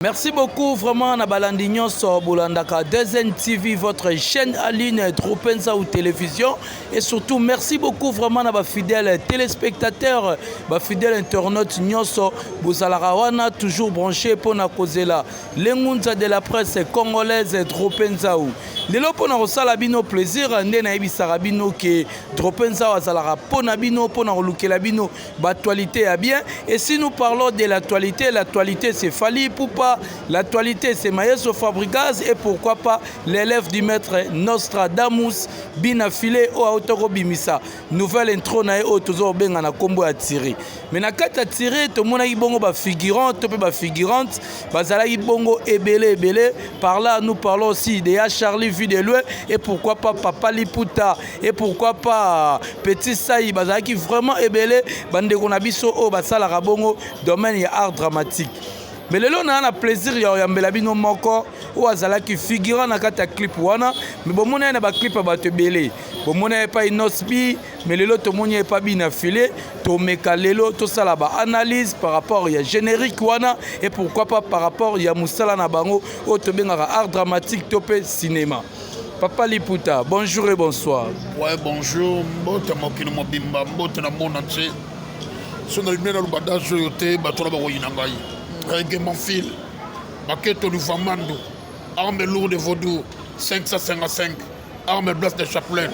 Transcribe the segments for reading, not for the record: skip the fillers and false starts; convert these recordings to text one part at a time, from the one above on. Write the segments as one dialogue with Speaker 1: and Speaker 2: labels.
Speaker 1: Merci beaucoup vraiment na Balandignon sur Bolandaka Dezen TV, votre chaîne en ligne Tropenza ou télévision. Et surtout, merci beaucoup vraiment à nos fidèles téléspectateurs, nos fidèles internautes Nyoso, Bozalarawana, toujours branchés pour na kozela. L'engunza de la presse congolaise Tropenza ou. Lelo pona kosala bino plaisir nde na yebisaka bino ke Tropenza wazalaka pona bino pona kolukela bino actualité ya bien. Et si nous parlons de l'actualité c'est Fally Ipupa, l'actualité c'est Mayeso Fabregas et pourquoi pas l'élève du maître Nostradamus Binafile o Autoro Bimisa. Nouvelle intro na o tozo benga na kombo ya Thierry. Mais na kata Thierry to mona ibongo ba figurante, to pe ba figurante, bazala ibongo ebele par là nous parlons aussi de Charlie vu de loin et pourquoi pas Papa Liputa et pourquoi pas Petit Saï bazala qui vraiment ebele bande kona biso o basala rabongo domaine ya art dramatique. Mais lelo on a plaisir ya yambela bino moko ou azala qui figurant na kata clip wana mais bon mona na ba clip ba te belé bon mona pas inosbi mais lelo to mona pas bien affilé to meka lelo to sala ba analyse par rapport ya générique wana et pourquoi pas par rapport ya musala na bango o to bengaka art dramatique to pe cinéma. Papa Liputa, bonjour et bonsoir.
Speaker 2: Ouais, bonjour, mbote mokino mobimba, mbote na monde entier. Son lumière le badage yote batola ba woyina ngai. Reggae mon fil. Baketo Lufamando. Arme lourde de vaudou 555. Arme blanche de Chaplain.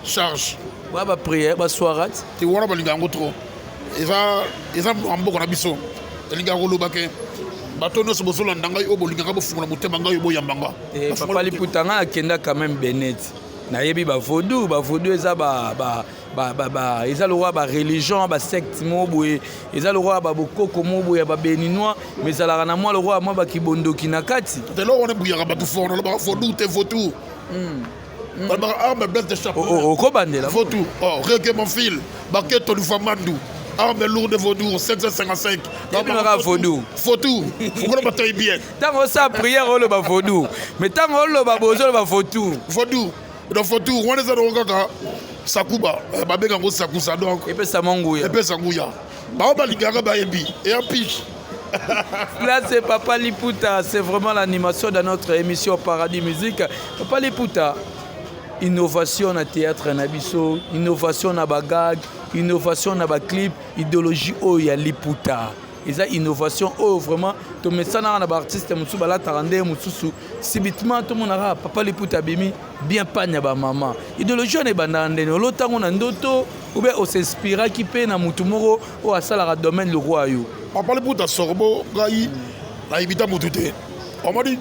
Speaker 2: Charge.
Speaker 1: Ouais, bah prière, bah soirat.
Speaker 2: Tu vois, bah l'ingango trop. Ils ont un bon abisso. L'ingango lo baké. Batono se bozola ndangai obo linganga fungula mutema ngai obo yambanga.
Speaker 1: Et Papa Liputa nga akenda quand même Benet. Na yebi ba vaudou eza eza le roi ba religion ba secte mobwe eza le roi ba bokoko mobwe ba béninois mais ezalaka na moi le roi moi ba kibondoki na kati
Speaker 2: de lo on buyaka ba tout fort ba vaudou te vaudou ba arme blanche de chapeau
Speaker 1: ko bandela
Speaker 2: vaudou reggae mon fil baketo Lufamando arme lourde de vaudou 555
Speaker 1: dans vaudou
Speaker 2: vaudou faut qu'on bataille bien
Speaker 1: tant ça prière on le ba vaudou mais tant on le ba bozo le ba vaudou
Speaker 2: dans photo on est dans Sakuba babeka ngo sakusa donc
Speaker 1: et puis ça mangouya
Speaker 2: ba balingaka ba yebi et en piche.
Speaker 1: Là c'est Papa Liputa, c'est vraiment l'animation de notre émission Paradis Musique. Papa Liputa, innovation na théâtre na biso, innovation na bagag, innovation na ba clip, idéologie o ya Liputa. Ils ont innovation oh vraiment to mesana na ba artiste musu bala tarande mususu subitement tout mon ara Papa Liputa bimi bien panya ba maman idéologie ne bandande no lotango na ndoto ou bien on s'inspira qui pe na mutu moko o asala domaine le roi yo
Speaker 2: Papa Liputa sorbo gai na ibita mutute on m'a dit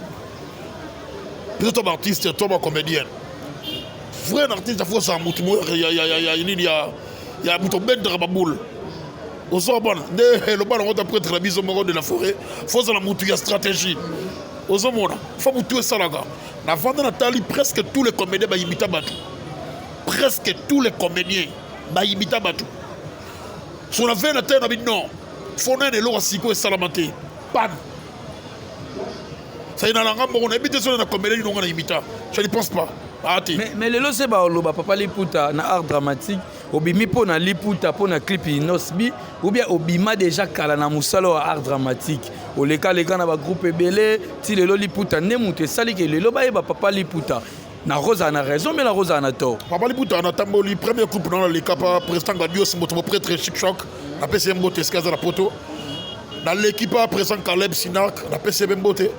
Speaker 2: plutôt artiste toi comédien vrai artiste faut ça mutu ya mutu bendre ba boule au Sorbonne, le ballon prêtre la mise au moro de la forêt, faut la mouture la stratégie. Au Zomona, faut mouture ça là. La vente Nathalie, presque tous les comédiens bah imita Batou. Presque tous les comédiens bah imita Batou. Sur la veine Nathalie, on a dit non. Faut n'en l'eau à Siko et Salamate. Pan. Ça y est dans la rampe, on a habité sur la comédie, on a imita. Je ne pense pas.
Speaker 1: Mais le lot c'est pas le Papa Liputa na art dramatique. Obimi po na Liputa po na clip inosbi ou bien obima déjà kala na musalo art dramatique o leka na ba groupe belé ti le Liputa ne muté sali ke le ba Papa Liputa na Rosa na raison mais la Rosa na tort.
Speaker 2: Papa Liputa na tamboli premier groupe dans le capa président Gadios moto prêtre Chic Choc na PCM Bote Skaza la poto dans l'équipe président Caleb Sinak na PCM Bote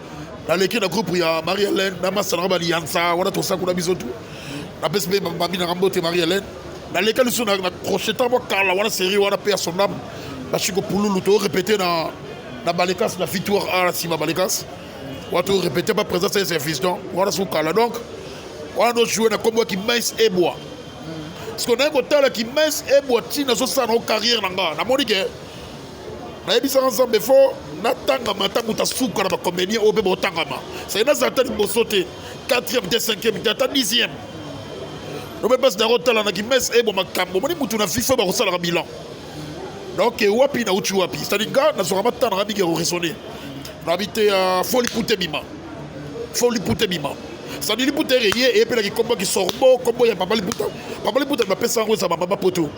Speaker 2: dans l'équipe de groupe il y a Marie-Hélène na Masana Bali Yansa wana to sa kuna bizotu na PCM Babina Rambote Marie-Hélène dans lesquels sont na crochetant moi car la wana série wana paix son âme parce que pour nous to répéter na Balekas la victoire à la Sima Balekas on to répéter pas présence c'est service donc wana sous kala donc on doit jouer na combo qui mince et bois parce qu'on a un côté qui mince et bois tina so ça na carrière na monique na ebisa ensemble faut na tanga matangu ta suka na ba comédien au bebo tangama c'est na zatani bosote 4e de 5e de 10e. On peut passer dans la qui messe et bon makambo moni mutu na FIFA ba kosala bilan donc wapi na uchi wapi c'est-à-dire gars na sera pas na bigero raisonner na habiter faut Liputa bima c'est-à-dire Liputa et puis la qui combat qui sort beau combat ya Papa Liputa na pesa ngo sa baba poto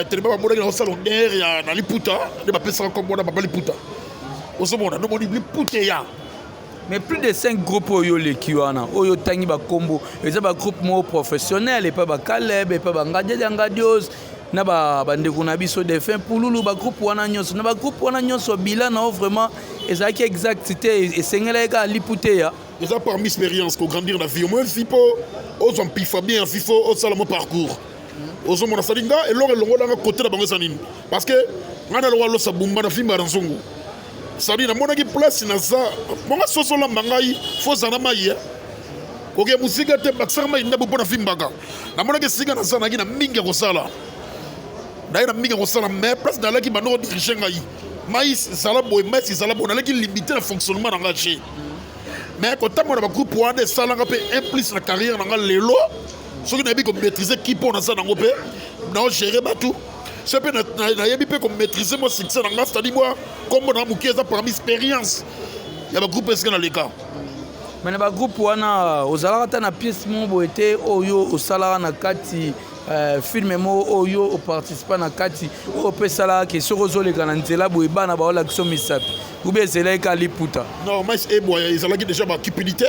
Speaker 2: tellement ba modèle au salon derrière na Liputa de ba pesa combat na Papa Liputa ozomona nomoni liputeya.
Speaker 1: Mais plus de 5 groupes oyo leki wana oyo tangi bakombo eza ba groupe mo professionnel et pas ba Caleb et pas ba Ngadios na ba bandeko na biso de fin pululu ba groupe wana nyonso na ba groupe wana nyonso bilan na vraiment ezaki exactité et sengela ka liputeya.
Speaker 2: Eza parmi expérience ko grandir na vie. Moi fipo ozom pifa bien fifo osala mo parcours. Ozomona salinga et lore longo na côté na bango sanini parce que ngana lo walo sabumba na fimba na nzongo. Sadi na mona ki place na za monga soso la mangai fo zana mai koke musika te baksaka mai ndabu pona fimbaka na mona ki siga na za na kina mingi ko sala na mingi ko sala mais place na laki bano diriger ngai mai sala boy mais sala bona laki limiter le fonctionnement na ngache mais ko tamona ba groupe wana sala ngape implice na carrière na ngal lelo soki na bi ko maîtriser qui pona ça na ngope na gérer batou. Je peux maîtriser mon succès dans la c'est-à-dire moi comme on a mouké ça par expérience il y a un groupe est-ce dans les cas
Speaker 1: mais na ba groupe wana ozalaka na pièce mo boete oyo osala na kati film mo oyo o participer na kati o pesala ke sorozo le kananzela boye bana ba ola kiso misapi ube zela ka liputa
Speaker 2: non mais et boy ils ont déjà ba cupidité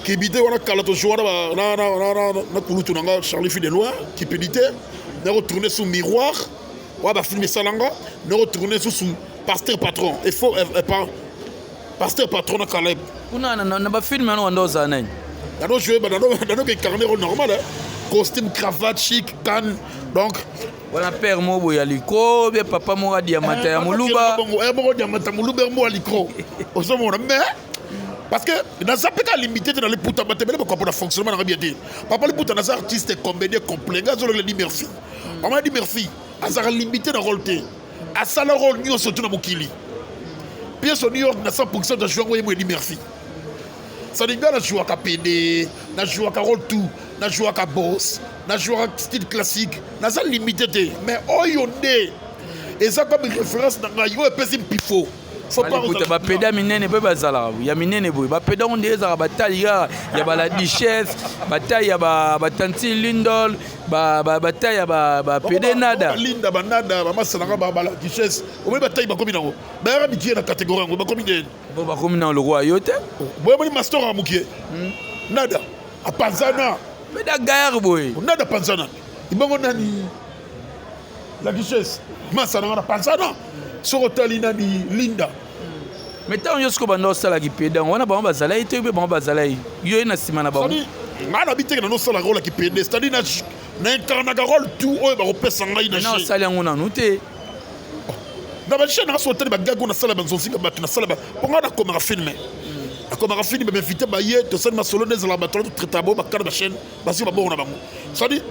Speaker 2: cupidité wana kala to jouer na kulutu nga Charlie Fidèle cupidité de retourner sous miroir, on va filmer Salanga, de retourner sous pasteur patron. Il faut pasteur patron à Caleb.
Speaker 1: On a filmé un endroit où
Speaker 2: on a joué dans le carnet normal, costume, cravate, chic, canne. Donc,
Speaker 1: on a père Mobo Yaliko, papa Mora Diamata Yamuluba.
Speaker 2: Diamata Muluba Moaliko. Mais parce que dans sa péta limité dans les putas matériels pour le fonctionnement dans bien dit. Papa les putas dans artistes comédien complet gars on le dit merci. On m'a dit merci. Azar limité dans rôle T. À ça le rôle nous surtout dans Mukili. Pièce au New York na 100% de joueur moi dit merci. Ça dit gars na jouer à PD, na jouer à rôle tout, na jouer à boss, na jouer à style classique, na ça limité mais oh yondé. Et ça comme référence dans yo pèse pifo.
Speaker 1: Faut pas écouter ba peda minene pe bazala ya minene boy ba peda on deza bataille ya ba duchesse bataille ya ba tanti lindol ba bataille ya ba peda nada
Speaker 2: linda banada ba masala ba la duchesse o me bataille ba komi nango ba ra bitie na catégorie ngo ba komi de
Speaker 1: ba komi na le roi yote
Speaker 2: boy mo master amukie nada a panzana
Speaker 1: peda gaire boy
Speaker 2: nada panzana ibongo nani la duchesse masala na panzana sorotali nani linda.
Speaker 1: Mais tant que je bando sala ki peda on a ba bazala ite be ba bazala yo na sima na ba
Speaker 2: ngana habite na no sala rôle ki peda c'est-à-dire na incarna rôle tout o ba kopesa ngai na
Speaker 1: na sala ngona nute
Speaker 2: na ba chaîne na sotel ba gago na sala banzo singa ba na sala ba ponga na komara filmer akomara filmer ba invité ba ye to sala masolonaise la ba to traitabo ba kana ba chaîne ba si ba bon na bango c'est-à-dire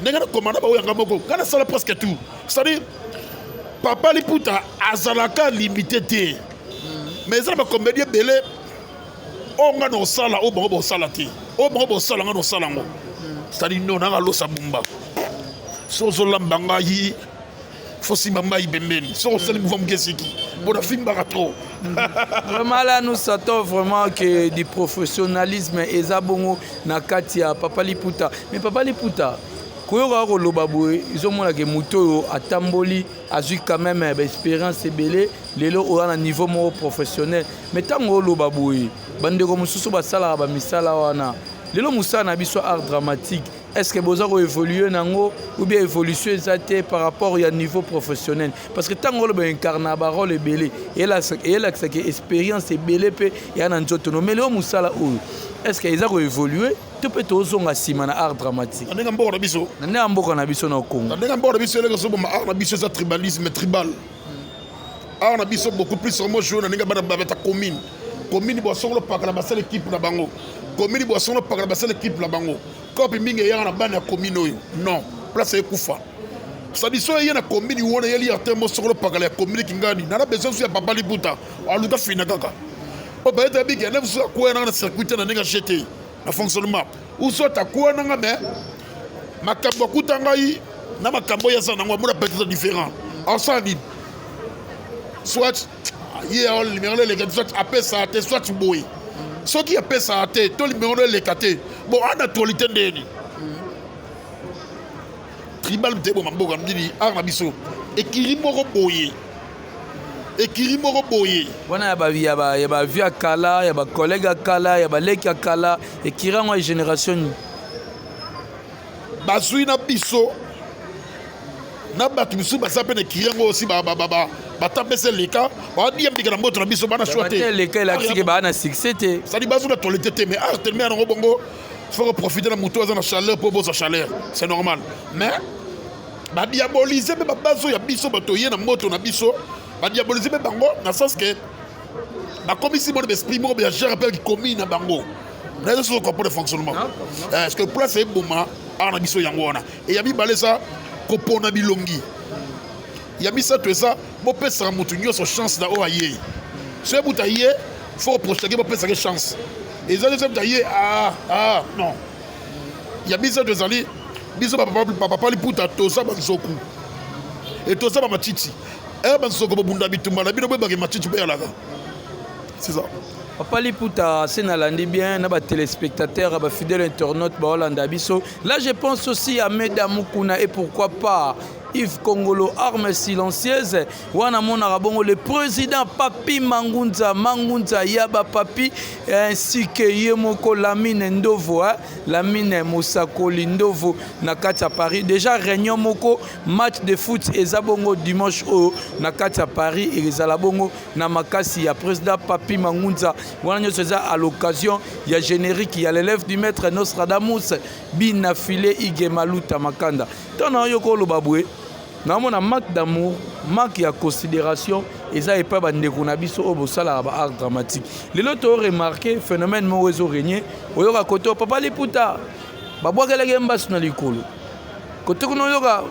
Speaker 2: nenga na komanda ba o yanga moko kana sala presque tout c'est-à-dire papa liputa azalaka limité te mais ça va comédien belé on a no sala o bon sala te o bon sala ngano sala ngo c'est-à-dire non na lo sabumba sozo lambanga yi fosi mama ibembeni so sala mouvement ngesiki bona fimba trop
Speaker 1: vraiment là nous sentons vraiment que du professionnalisme ezabongo na kati ya papa liputa mais papa liputa koyoka koloba boye izomona ke moto oyo atamboli azwi quand même expérience ebele lelo oya na niveau moko professionnel mais ntango oloba boye bandeko mosusu basalaka bamisala wana lelo mosala na biso art dramatique est-ce que boza koévolue nango ou bien évolution eza te par rapport ya niveau professionnel parce que ntango oloba incarna barole ebele eyelakisaka expérience ebele mpe eya na nzoto no mais lelo mosala oyo est-ce que eza koévolue to mpe tozonga nsima na art dramatique
Speaker 2: ndenge mboka na biso
Speaker 1: na ndenge mboka na biso na Congo
Speaker 2: ndenge mboka na biso eleka soboma art na biso eza tribalisme tribal art na biso beaucoup plus vraiment joué na ndenge bana babeta commune bo songolo pakala basala équipe na bango commune bo songolo pakala basala équipe na bango kopi mingi eyaka na bana ya commune oyo non place ekufa sadi so eye na commune wona yeli arte mo songolo pakala ya commune kingani nana besoin ya papa liputa aluka fina kaka o ba eta bigi na vusa ko na circuit na ndenge jeté na fonctionnement ou soit akuwa nanga mais makambo kutanga yi na makambo ya sana ngwa mura peut-être différent ensemble soit hier on numéro les gars soit appel ça te soit boy ce qui appelle ça te to numéro les katé bon en actualité ndeni tribal te bo mamboka mdini arna biso ekiri moko boye ekiri moko boye
Speaker 1: wana ya ba vie kala ya ba collègue kala ya ba leki kala ekiri ngo génération
Speaker 2: bazwi na biso na bato misusu baza mpe na ekiri yango aussi batapesa leka badia mbika na moto na biso bana choix te
Speaker 1: leka elakisiki baa na succès te
Speaker 2: sadi bazwi na tolete te mais art telemi yango bongo faut profiter na moto aza na chaleur mpo boza chaleur c'est normal mais badiabolize mpe babazo ya biso bato ye na moto na biso badiabolize mpe bango na sens ke bakomisi mona baesprit moko beagere mpe kikomi na bango naeza soso comprendre le fonctionnement parce que place eboma awa na biso yango wana e ya mibale eza kopona bilongi ya misato eza bopesaka motu nyonso chance na oyo ayei so ebuta ye faut projetake bopesake chance eza nde ebuta ye non ya misato ezali biso bapapa liputa toza banzoku e toza bamatiti banzoko bobunda bitumba na bino boyebake matiti boyalaka c'est ça.
Speaker 1: Papa Liputa, c'est nalandi bien, na ba téléspectateurs, ba fidèles internautes, ba Hollanda biso. Là, je pense aussi à Meda Mukuna et pourquoi pas Yves Kongolo, armes silencieuses. Wana mona rabongo le président Papi Mangunza Yaba Papi ainsi que Yemoko Lamine Ndovo, Lamine Mosako Lindovo Nakata Paris. Déjà réunion moko match de foot ezabongo dimanche au Nakata Paris et ezalabongo na makasi ya président Papi Mangunza. Wana nyo seza à l'occasion il y a générique il y a l'élève du maître Nostradamus Binafile Igemaluta Makanda. Tona yoko lo baboué. Namona manque d'amour, manque de considération, et ça n'est pas bandeko na biso au bosala ba art dramatique. Les autres ont remarqué phénomène mauvais régné, oyoka koto papa Liputa, babwa kelege mbas na likolo. Koto kuno yoka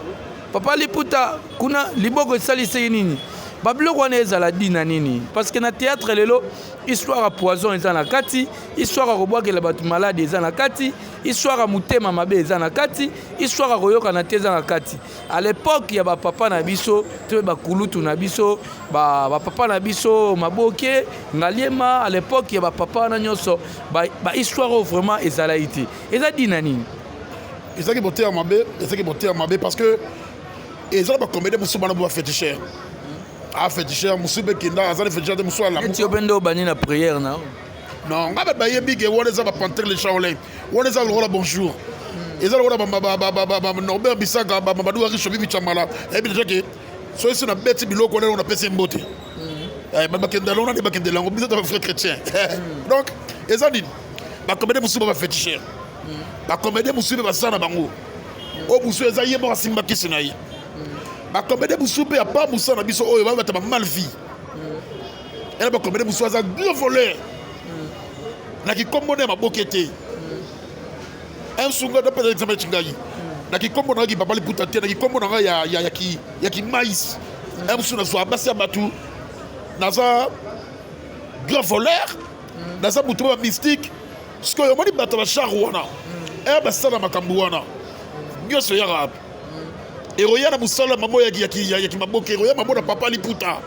Speaker 1: papa Liputa kuna liboko salise nini? Babloko wana ezala dina nini? Parce que na théâtre lelo histoire à poison eza na kati, histoire à kobwakela bato malade eza na kati, histoire à mutema mabe eza na kati, histoire à koyoka na te eza na kati. À l'époque ya ba papa na biso, te ba kulutu na biso, ba papa na biso maboke, ngaliema à l'époque ya ba papa na nyoso, ba histoire vraiment ezala ité. Eza dina nini?
Speaker 2: Ezaki boté à mabe parce que ezala ba comédie musu bana bo féticheur. Ah, féticheur, Moussoube Kinda, Azan féticheur de Moussou à la
Speaker 1: mousse. Tu as bien banni la prière, non?
Speaker 2: Non, on a baillé big et on les a panthère les chaolins. On les a le rôle bonjour. Ils ont le rôle Norbert Bissaga, Babadou Richobi Chamala. Et bien, déjà, soit c'est une bête bilo qu'on a passé une beauté. Bakendalon, on a des Bakendalan, on a des frères chrétiens. Donc, ils ont dit, la comédie Moussouba féticheur. La comédie Moussouba Sana Bango. Oh, Moussou, ils ont yé bon Simba Kisinaï. La comédie Moussouba a pas Moussa Nabiso, oh, il va être mal vie. Elle va comédie Moussouba a un gros voleur. Naki kombone ma bokete un sunga da pele examen chingai naki kombona ngi babali putate naki kombona ya ki maïs un suna so abasi abatu naza grand voleur naza mutuba mystique ce que yomoni batala charwana ba sana makambu wana nyoso ya rap eroya na musala mamo ya ki maboke eroya mamo na papa liputa.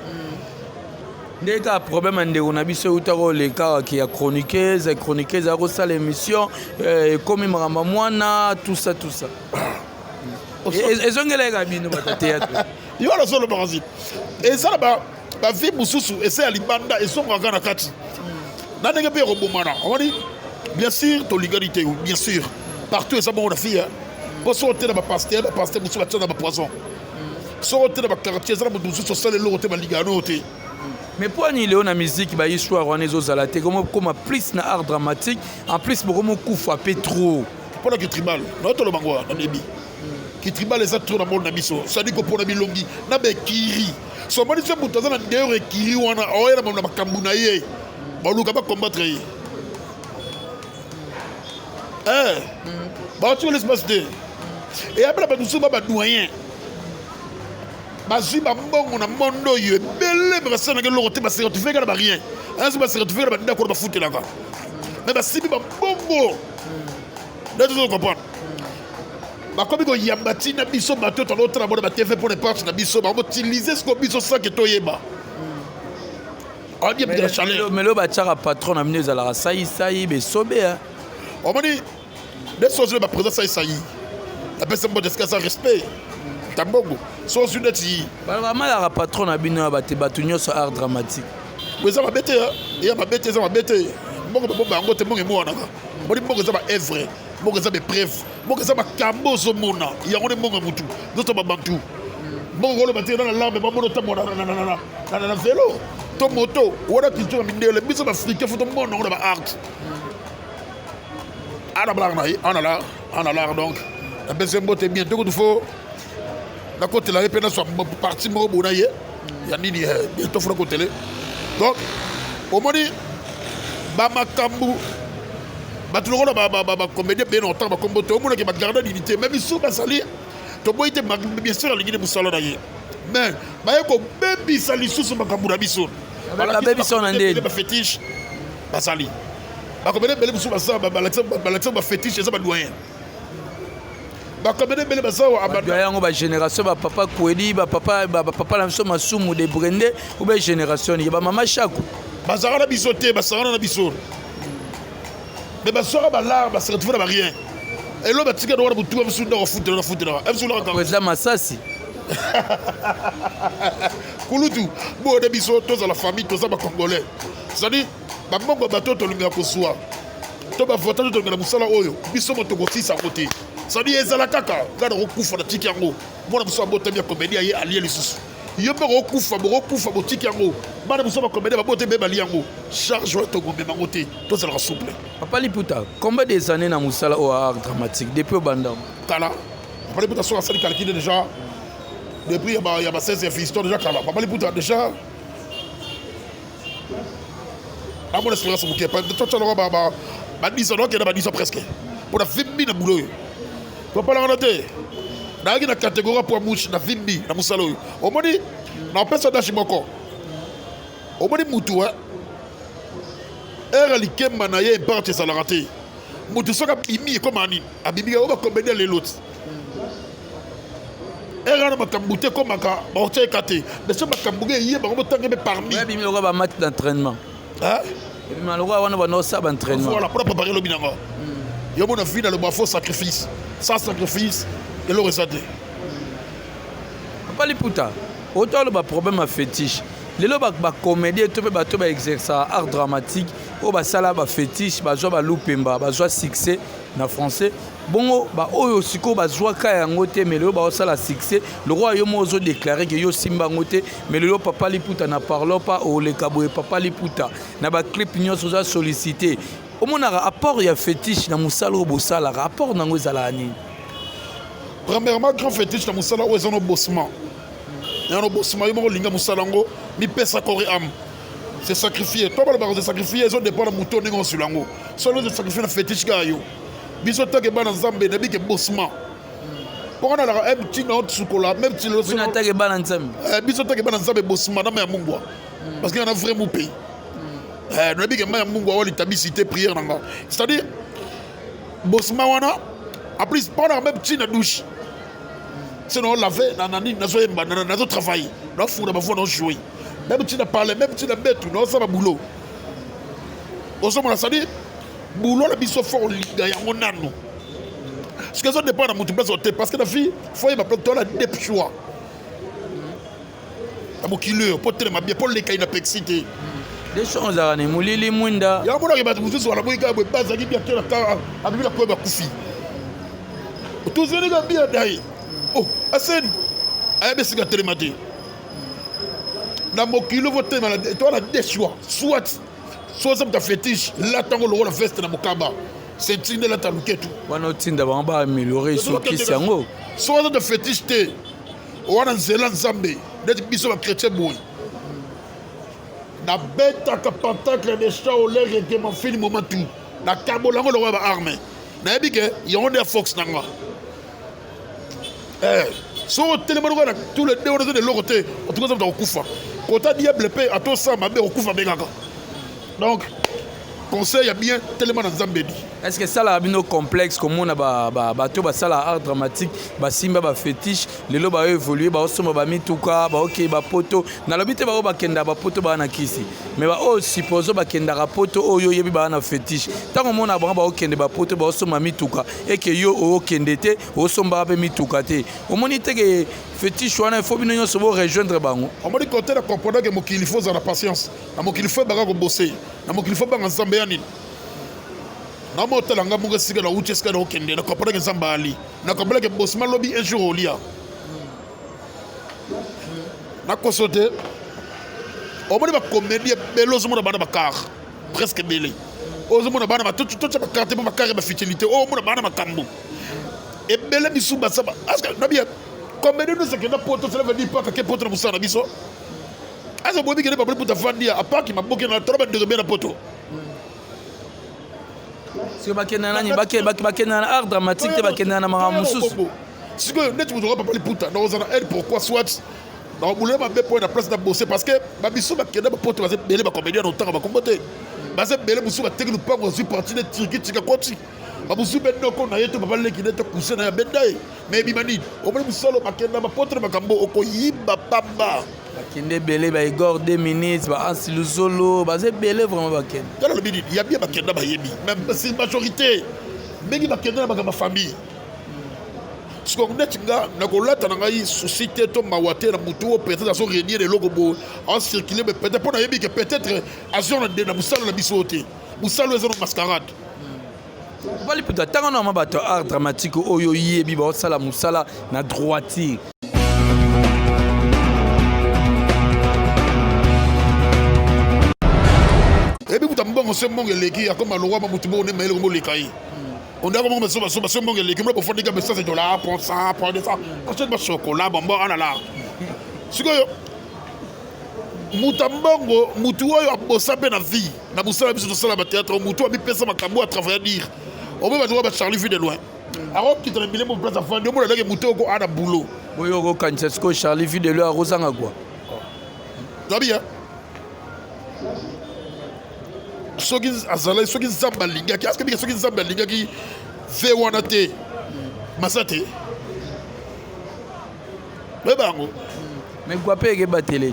Speaker 1: Dès qu'il y a un problème, on a vu les cas qui a chroniqué à Rosa l'émission, comme il m'a tout ça. Et ils ont gagné la vie, nous, au théâtre.
Speaker 2: Il y a le seul parasite. Et ça, la vie, Moussoussou, et c'est à l'Ibanda, et son regard à Kati. Dans les pays, on dit, bien sûr, ton légalité, bien sûr. Partout, ça, on a fait. Pour sortir dans ma pasteur, Moussou, dans ma poison. Sortir dans ma quartier, ça, Moussou, sur le lot, ma ligano.
Speaker 1: Mais pour nous, la musique, il y a histoire, on est aux alatés, comme plus na art dramatique, en plus, comme coup frappé trop.
Speaker 2: Pour la tribal, non, tout le monde a débi. Qui tribal les autres dans le monde, ça dit que pour la bilongi, n'a pas kiri. So, moi, je suis un d'ailleurs kiri, on a ouvert ma kambounaye. Bon, nous, comment combattre? Bah, tu laisses passer. Et après, nous sommes pas doyens. Bazui bambongo na mondo yo belé me basana ke lokote ba certifié ka ba rien un se ba certifié ba d'accord ba foutre là mais ba sibi bambongo là tu comprends ba comme ko yambati na biso bato to l'autre abord ba TV pour les parts na biso ba utiliser ce ko biso ça que toyeba on dit de la chaleur
Speaker 1: mais le ba tchara patron na mine za la saï be sobé hein
Speaker 2: on m'a dit des choses ba présence saï la personne bon de ce respect tambongo so sur net yi
Speaker 1: vraiment la patron na bino ba te batunyo so art dramatique
Speaker 2: mais ça va bête et ma bête ça va bête mbongo bango te mbongo mo naka modi mbongo za ba evre mbongo za be preuve mbongo za ba kambozo mona yango ne mbongo mutu zoto ba bantu mbongo lo batira na lambe ba mono tamona na vélo to moto wala culture mindele biso ba afrique foto mona ngona ba art ana bla na ana la donc la deuxième botte bien tout il faut la côté la repena soit partie mo bona ye ya nini bientôt faut la côté donc au moni ba makambu ba tout le monde ba comédie bien longtemps ba combo to mo na ke ba garder dignité même sous ba sali to boite bien sûr la ligne musala na ye mais ba ko baby sali sous makambu na biso
Speaker 1: la baby son ndé
Speaker 2: ba fétiche ba sali ba comédie belle sous ba ça ba fétiche ça ba doyen ba comédie belle ba ça
Speaker 1: yango ba génération ba papa Kweli ba papa na so masumu de Brende ou ba génération ya ba mama Chaku
Speaker 2: bazara na bisoté basara na biso mais basara ba là ba se retrouver ba rien et là ba tika do ba tuba biso ndo foot na absolument quand
Speaker 1: président Massasi
Speaker 2: kulutu bo de biso tous la famille tous ba congolais c'est-à-dire ba mongo ba toto linga ko soa to ba voter to linga musala oyo biso moto ko fisa côté c'est-à-dire ezala kaka ngana ko kufa na tiki yango mona biso bote bien comédie ye allié lisusu yo be ko kufa bo tiki yango bana biso ba comédie ba bote be bali yango charge to go mema ngote to zala souple
Speaker 1: Papa Liputa combien des années na musala au art dramatique depuis au bandam
Speaker 2: kala Papa Liputa so asali calculer déjà depuis il y a 16 histoire déjà kala Papa Liputa déjà à mon expérience vous qui pas de tout ça ba 10 ans donc il y a 10 ans presque pour la 20 000 na boulot Papa la noté na na catégorie pour mouche na 20 000 na musala au moni na pesa dashi moko au moni mutu era likemba na ye parte ça la raté mutu soka bimi comme ani abimi ga ba comédie les l'autre era na makambute comme aka ba otie kate de ce makambuge ye ba ko tangé parmi
Speaker 1: bimi ko ba match d'entraînement
Speaker 2: hein
Speaker 1: bimi lo wana ba no sa entraînement
Speaker 2: voilà pour préparer le binanga yo mon vie dans le bas faux sacrifice sans sacrifice et le ressaté
Speaker 1: Papa Liputa autant le problème à fétiche lelo ba comédie to ba exercer art dramatique o ba sala ba fétiche ba zo ba lupemba ba zo succès na français bongo ba oyo siko ba zo ka yango te mais lelo ba sala succès le roi yo mozo déclarer que yo simba ngote mais lelo Papa Liputa na parlons pas au le cabo Papa Liputa na ba clip nyonso za sollicité au monara apport ya fétiche na musala bo sala rapport nango ezala ni
Speaker 2: premièrement grand fétiche na musala o ezano bossement yano bossement yo mo linga musala ngo mi pesa corps âme c'est sacrifié toi ba ba sacrifier ils ont dépendre mouton ngo sur lango solo de sacrifier na fétiche ga yo biso take bana nzambe na bike bossement pour on a la petit note sukola même si le
Speaker 1: na take bana nzambe
Speaker 2: biso take bana nzambe bossement na ya mungwa parce qu'il y en a vraiment pays na bike ma ya mungwa wali tabicité prière nanga c'est-à-dire bossement wana après pendant même petit na douche sinon on laver nanani nazo yemba nazo travailler na funda ba fona jouer même tu n'as parlé même tu n'as betu non ça va boulot oso mona ça dit boulot la biso fort liga ya ngonano ce que ça dépend de mon place parce que la fille faut y ma plutôt la dépchoir à mon kilo pour tellement ma bien pour les caïna pexité
Speaker 1: des choses à ne mulili mwinda
Speaker 2: ya mona ke batu sur la boika be bazaki bien que la car abi la ko ba kufi tout ce les gars bien dai oh aseni ayabe siga telemati na mokilo vote na toi la deux choix soit ça ta fétiche là tango le la veste na mokaba c'est tinde la taluketu
Speaker 1: wana tinda ba ba améliorer sur kisango
Speaker 2: soit ça ta fétiche te wana nzela nzambe d'être biso ba chrétien boy na beta ka pentacle de chao l'air que mon film moment tout na cabo lango le ba armé na yebike yonde fox nanga so tellement on a tous les deux de l'autre côté en tout cas ça va kufa quand tu diable paix à tout ça ma be kufa bengaka donc conseil a bien tellement dans Zambédi
Speaker 1: est-ce que ça la bino complexe comme on a ba to ba sala art dramatique ba simba ba fétiche lelo ba évoluer ba osoma ba mituka ba OK ba poto na lobite ba kenda ba poto ba na kisi mais ba o supposé ba kenda ra poto oyo yebi ba na fétiche tango mona ba okende ba poto ba osoma mituka et que yo o kende te osomba ba mituka te o moni te que fétiche wana il faut bino nyonso bo rejoindre bango.
Speaker 2: On m'a dit côté la comprendre que mokili faut za la patience. Na mokili faut banga ko bosser. Na mokili faut banga nzambe ya nini. Na motela nga munga sika na uche sika na okende na comprendre que nzamba ali. Na comprendre que bossima lobby un jour au lia. Na kosote. On m'a dit ba comédie belozo mona bana bakar. Presque belé. Ozo mona bana ba tout ba carte ba bakar ba futilité. Oh mona bana makambo. Et belé bisu basaba. Aska na bien. Comédie nous c'est que na poto cela veut dire pas que poto na musana biso. Asa bobi que ne pas pour ta fandia à part qui m'a boqué na trop de bien na poto.
Speaker 1: Si bakena nani bakena art dramatique te bakena na manga mususu.
Speaker 2: Si que net vous aura pas parler puta. Dans on aide pourquoi soit dans boulé ma be pour la place de bosser parce que ba biso bakena ba poto ba belé ba comédien dans temps ba combattre. Ba se belé musu ba tekinu pas on suis parti de tika kwati. Babusu benno ko na yeto baba leki neto kusena ya bendai mais bimani o mali musolo bakenda ba potre makambo okoyiba pamba
Speaker 1: bakende belé ba Igor 2 minutes ba Ansiluzolo ba ze belé vraiment bakenda
Speaker 2: dans le bidi il y a bien bakenda ba yebi même c'est majorité mais bakenda ba ma famille ce qu'on net nga na ko lata na ngai société to mawate na mutu peut-être so réunir les logo bo en circuler mais peut-être pour na yebi que peut-être azon na musalo na bisoté musalo ezano mascarade.
Speaker 1: Bali puta tanga na mabato art dramatique oyo yebi ba sala musala na droitier.
Speaker 2: Et puis mbongo se mbongo leki akoma lowa mamutu bo ne maile ko lekai. On a comme so mbongo leki mo pour faire message de là pour ça pour de ça. Achète ba chocolat bonbon anala. Sikoyo Mutambongo, mutu oyo abosa pe na vie. Na musala biso sala ba théâtre, mutu abi pesa makambo à travailler dire. On peut pas Charlie vu de loin. Alors qui te remile mon place à faire, on a que mutu ko ana boulot.
Speaker 1: Oyo ko Kanchesko Charlie vu de loin rozanga quoi.
Speaker 2: Ça bien. Soki azala soki zamba linga ki aske bi soki zamba linga ki ve wana te. Masate. Le bango.
Speaker 1: Mais quoi pe batele.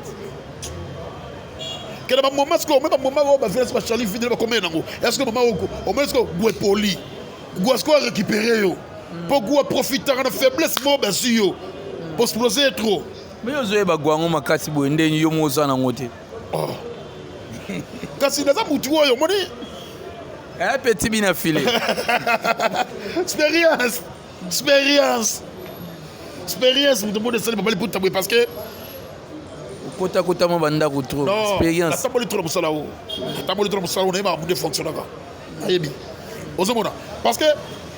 Speaker 2: Que dans moment ce que même moment où va faire Charlie vidéo va combien nango est-ce que moment au moins ce que goût poli goût ce qu'on récupérer yo pour goût profiter de faiblesse mo bien sûr pour exploser trop
Speaker 1: mais yo zoe ba gwango makasi bo ndeni yo moza na ngote
Speaker 2: oh kasi naza mutu yo moni
Speaker 1: petit bina filé
Speaker 2: expérience vous demandez ça pas pour tabouer parce que
Speaker 1: kota kota mo banda ko trop expérience
Speaker 2: ataboli trop musala o ataboli trop musala o na ma mu de fonctionner ka ayebi ozomona parce que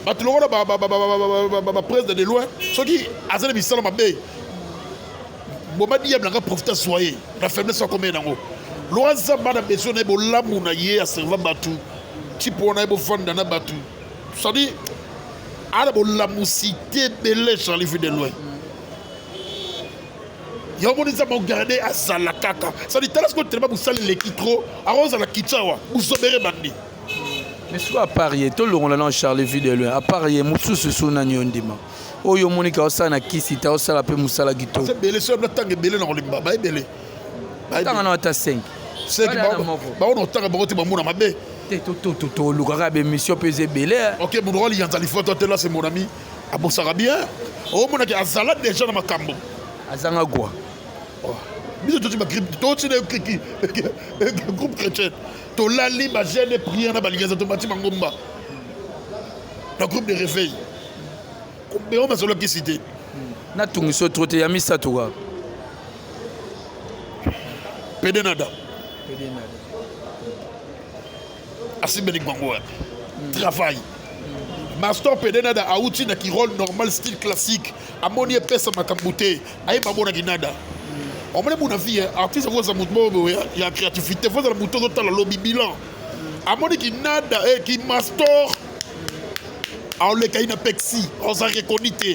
Speaker 2: batulongo na ba président de loin soki azana bisala mabe boma diam na profiter soyer na faiblesse comme nango loin zamba na besoin na bolamu na ye a servir batu tipo na bo fanda na batu ça dit ala bolamu cité belé Charlie vu de loin. Yo moni za mo garder azala kaka ça dit tellement que tellement vous salez les kitro arrose à la kitchawa vous sobere bandi
Speaker 1: mais soit à parier tout le monde Charlie vu de loin à parier mususu suna nyondima oyo moni ka osana kisita osala pe musala gito
Speaker 2: c'est belé sur na tangue belé na olimba ba belé
Speaker 1: tanga na ta 5
Speaker 2: c'est ba on tanga ba otima mona mabe
Speaker 1: to lukaka be mission pesé belé
Speaker 2: OK mon rôle yanza li photo là c'est mon ami abosara bien o mona ki azala déjà na makambo
Speaker 1: azanga quoi.
Speaker 2: Biso tu ma grippe to tu ne groupe chrétien to la liba gêne prière na baligaza to bati mangomba le groupe de réveil mais on m'a solo qui cité
Speaker 1: na tungiso trote ya misa to ga
Speaker 2: pedenada asibenik bango travail Master pedenada a outil na qui rôle normal style classique amoni pesa makambute ayi babona ginada on me mon avis artiste vous amoutmo il y a créativité vous la mouton dans le lobby bilan amoni ginada et qui master on le kaina pexi on sa reconnaître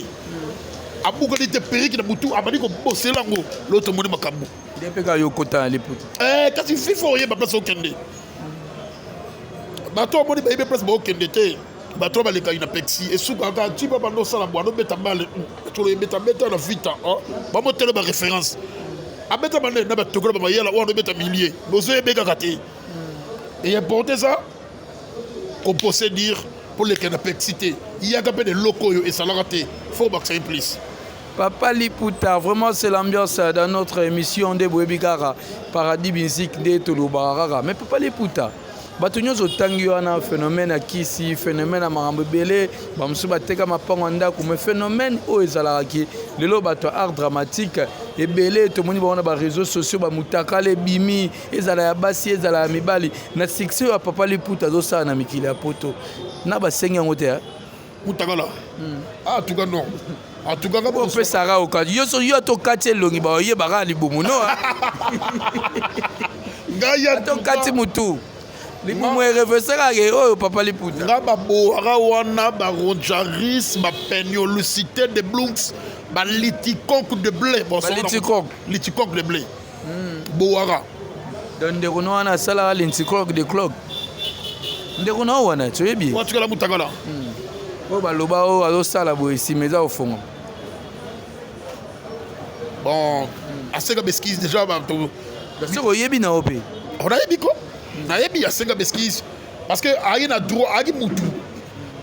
Speaker 2: abuko de péri qui na moutou amani ko bosser lango l'autre moni makambu
Speaker 1: depuis ka yo kota l'époque
Speaker 2: quand il fait faut rien ba place au kende ba to moni ba ibe place ba au kende te bato baleka ina pexi et sous quand tu vas bando sala boano beta balle to le beta na vita ba mo tele ba référence a beta balle na ba tokolo ba yela o beta millier bozo ebeka kate et importer ça qu'on posséder pour les canapexité il y a capé des locaux et ça l'a raté faut que ça implique
Speaker 1: Papa Liputa, vraiment c'est l'ambiance dans notre émission de Bouébigara, Paradis Musique de Touloubarara. Mais Papa Liputa, batunyo zotangi wana phénomène akisi, phénomène amarambo belé, bamsu bateka mapango ndako, mais phénomène o ezalaki, lelo bato art dramatique et belé to moni ba ba réseaux sociaux ba mutaka le bimi, ezala ya basi ezala ya mibali, na succès ya Papa Liputa zo sa na mikili ya poto. Na ba senga ngote
Speaker 2: mutaka la. Ah tout cas non. En tout cas,
Speaker 1: on peut s'arrêter au cas. Yo to kati longi ba ye bara libumu no.
Speaker 2: Ngaya
Speaker 1: to kati mutu. Libumu reversera ke o Papa Liputa.
Speaker 2: Ngaba bo arawana ba ronjaris ba pegnolocité de blunks ba liticonque de blé. Bon liticonque de blé. Boara.
Speaker 1: Don de kono wana sala liticonque de clock. Ndeko na wana tu es bien.
Speaker 2: Wa tu la mutaka la.
Speaker 1: O ba loba o azo sala bo simeza au fond.
Speaker 2: Bon, Asenga Beskis déjà
Speaker 1: c'est quoi yebi na opé.
Speaker 2: On a yebi quoi? Na yebi Asenga Beskis parce que ayi na droit ayi mutu.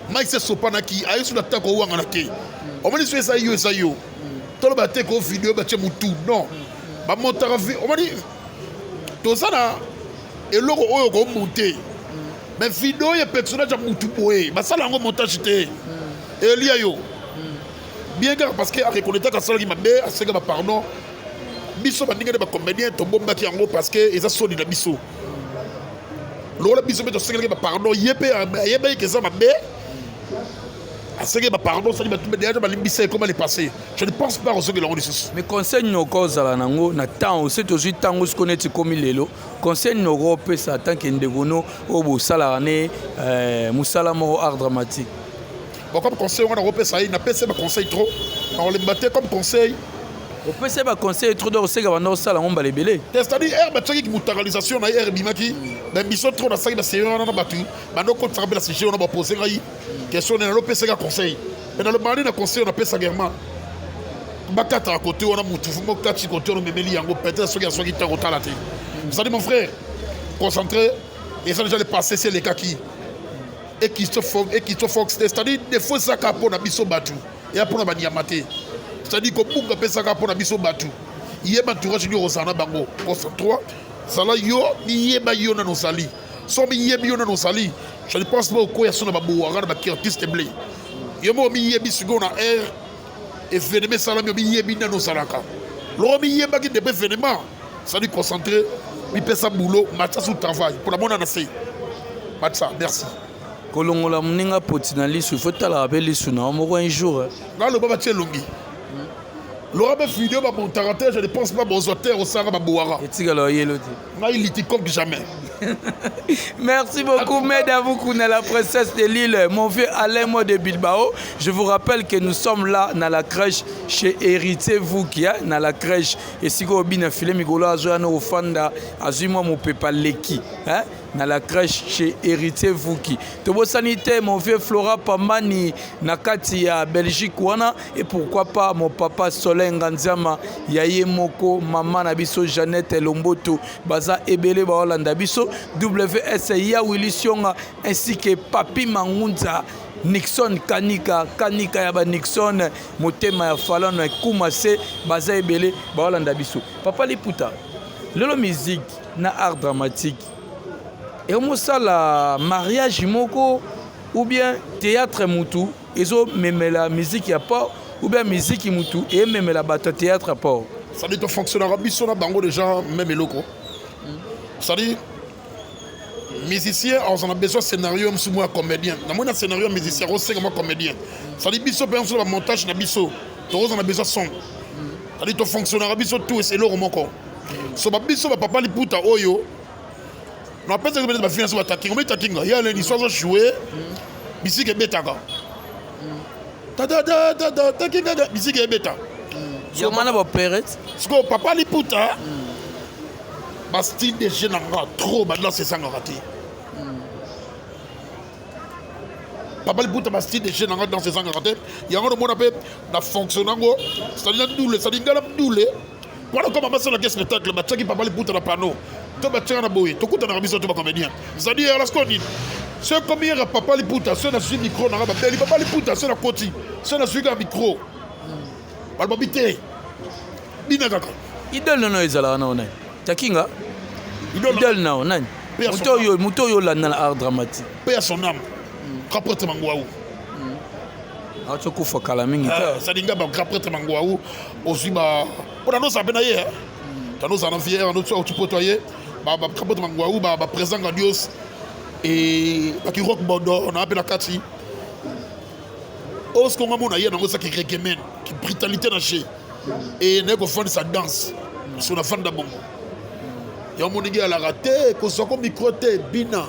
Speaker 2: Mai se sopana ki ayi sur la tête ko wanga na ke. On m'a dit ça yo. Tolo ba te ko vidéo ba che mutu non. Ba montara vi on m'a dit to ça na eloko oyo ko monter. Mais vidéo ya personnage mutu boé. Ba sala ngo montage te. Elia yo. Bien grave parce que à reconnaître que ça qui m'a bé à ce que pardon biso bandinga de comédien to bomba ki yango parce que eza soni na biso lola biso beto ce que pardon yebe que ça m'a bé à ce que pardon ça dit tout déjà balimbisa comment les passer je ne pense pas aux que l'on dit
Speaker 1: mais conseil no cause la nango na temps c'est aussi tango ce connaît comme lelo conseil no rope ça tant que ndegono o bo sala ne musala mo art dramatique.
Speaker 2: Bon, comme conseil, on a repéré ça, il n'a pas essayé de conseil trop. On les battait comme conseil.
Speaker 1: On peut essayer de conseiller trop de choses avant de ça, on va les belé.
Speaker 2: C'est-à-dire, il y a une mutualisation, il y a une bimaki. Mais ils sont trop dans ça, il y a un battu. Maintenant, quand on a la sujet, on a posé une question, on a repéré ça conseil. Mais dans le mardi, on a conseil, on a fait ça guèrement. Bakata à côté, on a moutou, on a quatre côté, on a mis en peut-être ceux qui ont été au talaté. C'est-à-dire, mon frère, concentré, et ça déjà les passé, c'est les kaki. Et qui se fox, c'est-à-dire des fois ça pour nabiso batu et après on va diamater, c'est-à-dire que pour que ça pour nabiso batu il y a entourage du rosana bango concentre-toi ça là yo ni yeba yo na nosali so mi yebi yo na nosali je ne pense pas au quoi ya sona babu ara ba artiste blé yo mo mi yebi sugo na air événement ça là mi yebi na nosalaka lo mi yeba qui de événement ça dit concentrer mi pesa boulot matcha sous travail pour la bonne année matcha merci.
Speaker 1: Kolongola mninga potinali il faut tala abeli suna moko un jour.
Speaker 2: Là le baba tchelongi. L'aura be vidéo ba montarateur je ne pense pas bon auteur au sara ba boara.
Speaker 1: Etigalo yeloti.
Speaker 2: Na il était comme jamais.
Speaker 1: Merci beaucoup, mesdames, vous la princesse de Lille, mon vieux Alain Mo de Bilbao. Je vous rappelle que nous sommes là dans la crèche chez Héritier Voukia, dans la crèche. Et si vous avez filé Migolo Azoano Ofanda, Azuma mon pepa Leki, dans la crèche chez Héritier Vouki. Tobo sanité, mon vieux Flora Pamani, Nakati ya Belgique wana, et pourquoi pas mon papa Solen Ganzama, Yaye Moko, maman Nabiso, Jeannette Lomboto, Baza Ebele Baolanda Biso. WSIA Willy Sionga ainsi que Papi Mangunza Nixon Kanika Yaba Nixon Motema ya Falon Kumase Baza Ebele Baolanda Biso. Papa Liputa, lolo musique na art dramatique et on la mariage moko ou bien théâtre mutu ezo même la musique ya pas ou bien musique mutu et même la bateau théâtre pas.
Speaker 2: Ça dit to fonctionnaire biso na bango déjà même loko. Ça dit musicien, on a besoin de scénario, je suis comédien. Dans mon scénario, musicien, on sait comment comédien. Ça dit, biso, par exemple, le montage, biso. On a besoin de son. Ça dit, ton fonctionnaire, biso, tout, c'est le roman. So, biso, papa, li puta, oyo. On appelle ça que ma finance va attaquer. On met attaquer. Il y a une histoire de jouer. Bisi qui est bêta. Bisi qui est bêta.
Speaker 1: Il y a un père.
Speaker 2: Papa, li puta. Ma style de jeunes trop maintenant c'est ça raté. Papa le bout ma style de jeunes dans ces raté. Il y a un monde appelé la fonctionnant c'est-à-dire doule, c'est-à-dire doule. Voilà comment ma la spectacle, ma tchaki papa le bout dans panneau. Tu vas tchana boy, tu coûtes un biso tu vas comédien. C'est-à-dire la sconine. C'est comme hier papa le bout, c'est un micro dans la belle, papa le bout, c'est la côté. C'est un suivi micro. balbabité bina kaka
Speaker 1: idole nono ezala na onai takinga idole na onai muto yo la na art dramatique
Speaker 2: paix à son âme grand prêtre Mangwaou
Speaker 1: acho kufa kala mingi ta
Speaker 2: sadinga ba grand prêtre Mangwaou oziba pona no sabena ye tano za na fier no tu potoyer ba grand prêtre Mangwaou ba présent à Dios et ba ki rock bodo on a appelé la kati os konga mona ye na ngosa ki regemen ki brutalité na chez et ne ko fond sa danse sur la fin de bongo ya monigi ala raté ko soko micro te bina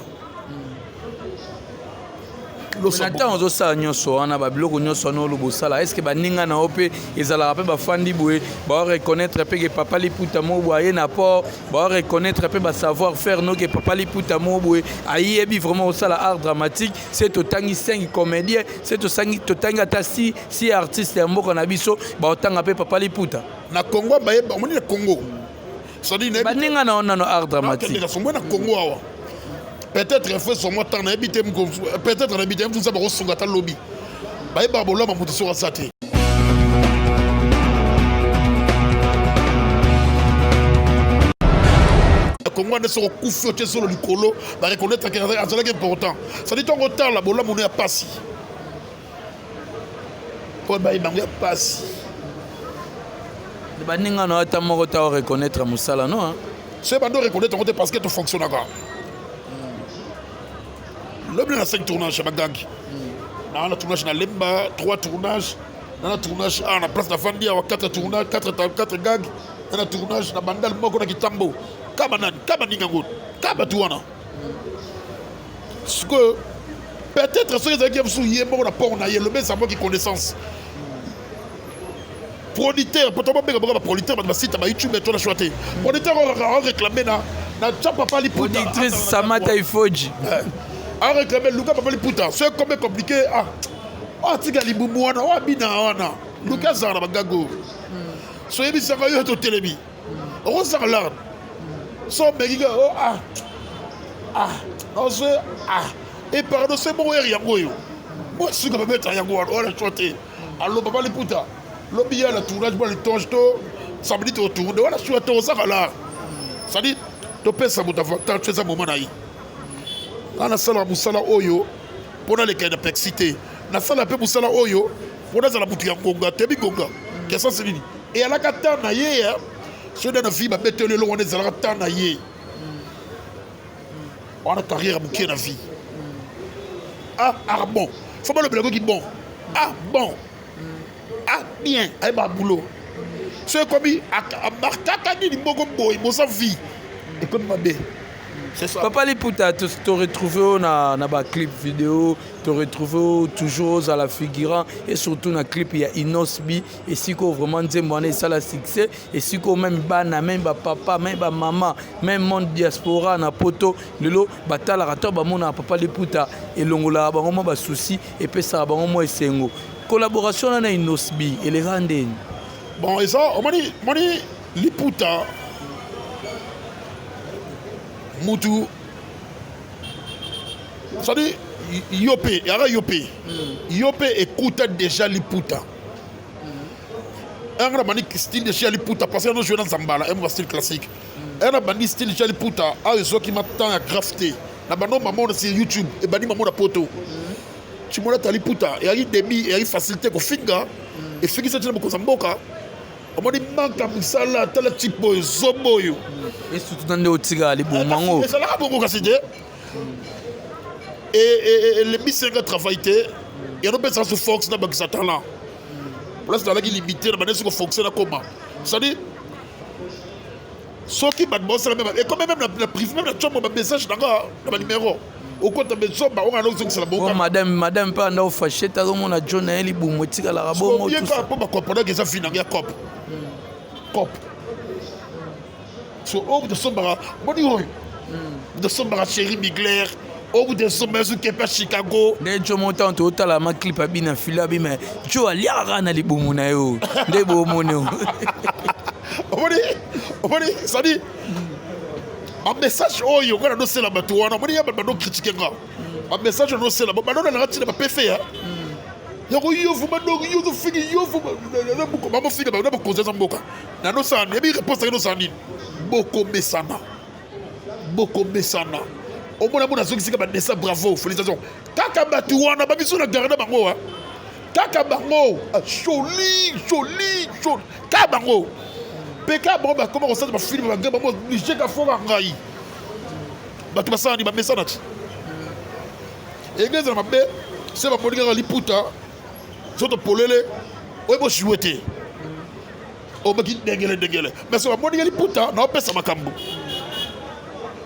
Speaker 1: Nathan ozosala nyonso wana babiloko nyonso wana olobosala est-ce que baninga na yo mpe ezalaka mpe bafandi boye baoreconnaître mpe ke papa liputa mo boye aye na port baoreconnaître mpe basavoir faire no ke papa liputa mo boye ayebi vraiment osala art dramatique se totangi 5 comédien se totangi ata si artiste ya mboka na biso baotanga mpe papa liputa
Speaker 2: na Congo bayeba omoni na Congo
Speaker 1: baninga na yo nano art dramatique
Speaker 2: na Congo awa peut-être fait sur moi tant habité peut-être on habite tout ça pour son gata lobby ba ba bolo ma mutu sur sate Congo ne se recouffe au sur le colo ba reconnaître que c'est important ça dit ton retard la bolo mon ya passi ko ba ba ya passi
Speaker 1: ba ninga na ta mo ta reconnaître musala non
Speaker 2: c'est pas de reconnaître parce que tu fonctionnes encore. L'homme a 5 tournages chez Bagang. On a tournage dans Lemba, 3 tournages. On a tournage à la place de la Fandi, 4 tournages, 4 gags. On a tournage dans Bandal Moko na Kitambo. Kabanan, Kabaningango, Kabatuana. Parce que peut-être ceux qui ont souillé, on a pas on a le même savoir qui connaissance. Producteur, peut-être pas producteur, mais site à YouTube et tout la choité. Producteur a réclamé na papa li
Speaker 1: productrice Samata Ifoji.
Speaker 2: A réclamé Lucas papa liputa c'est comme compliqué tika libumu wana bina wana Lucas zara bagago so yebi sanga yo to telebi o sanga la so megiga et pardon c'est bon yango yo moi je comme mettre yango wana choté allo papa liputa lobi ya la tournage ba le tonge to samedi to tourne wana choté o sanga la ça dit to pesa mutafata tu ça moment naï na sala musala oyo pona le kaya pexité na sala pe musala oyo pona za la butu ya ngonga te bigonga kesa selini et ala kata na ye so na vie ba betele lo wana za la kata na ye on a carrière bouquet na vie bon faut pas le blague qui bon bon bien ay ba boulot c'est comme a marquata ni mboko boy mo sa vie et comme ma bé.
Speaker 1: Papa Liputa, tu te retrouves dans un clip vidéo, tu te retrouves toujours à la figurant et surtout dans le clip il y a Inosbi et si qu'on vraiment dit ça la succès et si qu'on même bana même papa même maman même monde diaspora na poto lelo batala rato ba mona Papa Liputa et longola ba ngoma ba souci et pesa ba ngoma esengo collaboration na Inosbi et les randeni
Speaker 2: bon et ça on mani Liputa Moutou, ça dit Yopé, Yopé écoute déjà Liputa. Un bandi style de chez Liputa parce que nous jouons dans Zambala, un style classique. Un bandi style de chez Liputa, a un qui m'attend à grafter. Na bando maman sur YouTube et bandi maman na poto. Tu m'as dit Liputa, et il demi et il facilité ko finga et fingi ça tu n'as pas on m'a dit manque à Moussala, tel type de zoboyo.
Speaker 1: Et surtout dans les Otiga, les bons mango.
Speaker 2: Et les missions travaillent, il y a des gens qui fonctionnent dans ce temps-là. Pour l'instant, il est limité, mais il fonctionne comment. C'est-à-dire, ceux qui battent, c'est la même. Et quand même la prise, même la chambre, un message dans le numéro. Au côté de ça, on a l'autre qui c'est la bonne.
Speaker 1: Madame, pas dans fâché, t'as mon adjoint, elle est bon, Otiga, la rabon.
Speaker 2: Bien qu'on comprenne que ça finit dans la COP. Cop. So au bout de Sombara, moi dis oui. De Sombara chéri Migler, au bout de Sombara qui est Chicago.
Speaker 1: Dès que je monte en tout à la ma clip à bien fila mais tu as liara na li bomuna yo. Des bomono.
Speaker 2: On dit ça dit un message oh yo quand on sait la bateau on dit il y a pas de critiquer nga. Un message on sait la bateau on a raté la PF. yako yofu madog yofu figi yofu mama figa ba ko za mboka na no sani e bi réponse no sani boko mesana omona mona soki sika ba desa bravo félicitations kaka batu wana ba biso na garder bango wa kaka bango joli kaka bango peka bango ba comment on sait ba film ba gamba mo obligé ka fora ngai batu basani ba mesana église na mabe c'est ba polinga liputa soto polele obo jouer o baki dengele mais so ba polinga liputa na opesa makambo.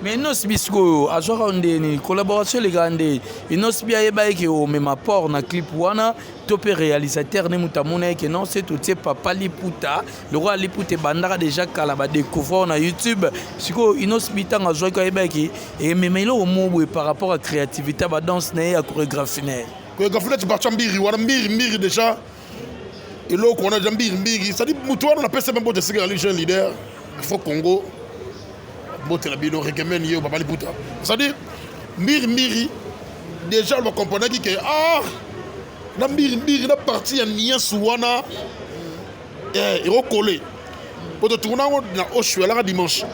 Speaker 1: Mais nous bisco a joué une collaboration les gars et nous bien que au même apport na clip wana topé réalisateur ne mutamona que non c'est tout c'est Papa Liputa le roi Liputa bandara déjà kala ba découvrir na YouTube siko inos bitanga joué ka ebaki et même là au mot par rapport à créativité ba danse na chorégraphie
Speaker 2: tu parti mbiri wana mbiri déjà et là qu'on a mbiri ça dit mutuana na pesa même de sénégalais jeune leader il faut Congo bote la bino recommend yo Papa Liputa c'est-à-dire mbiri déjà le comprendre qui que na mbiri na partie ya nia suwana et recoller pour te tourner na Oshwela dimanche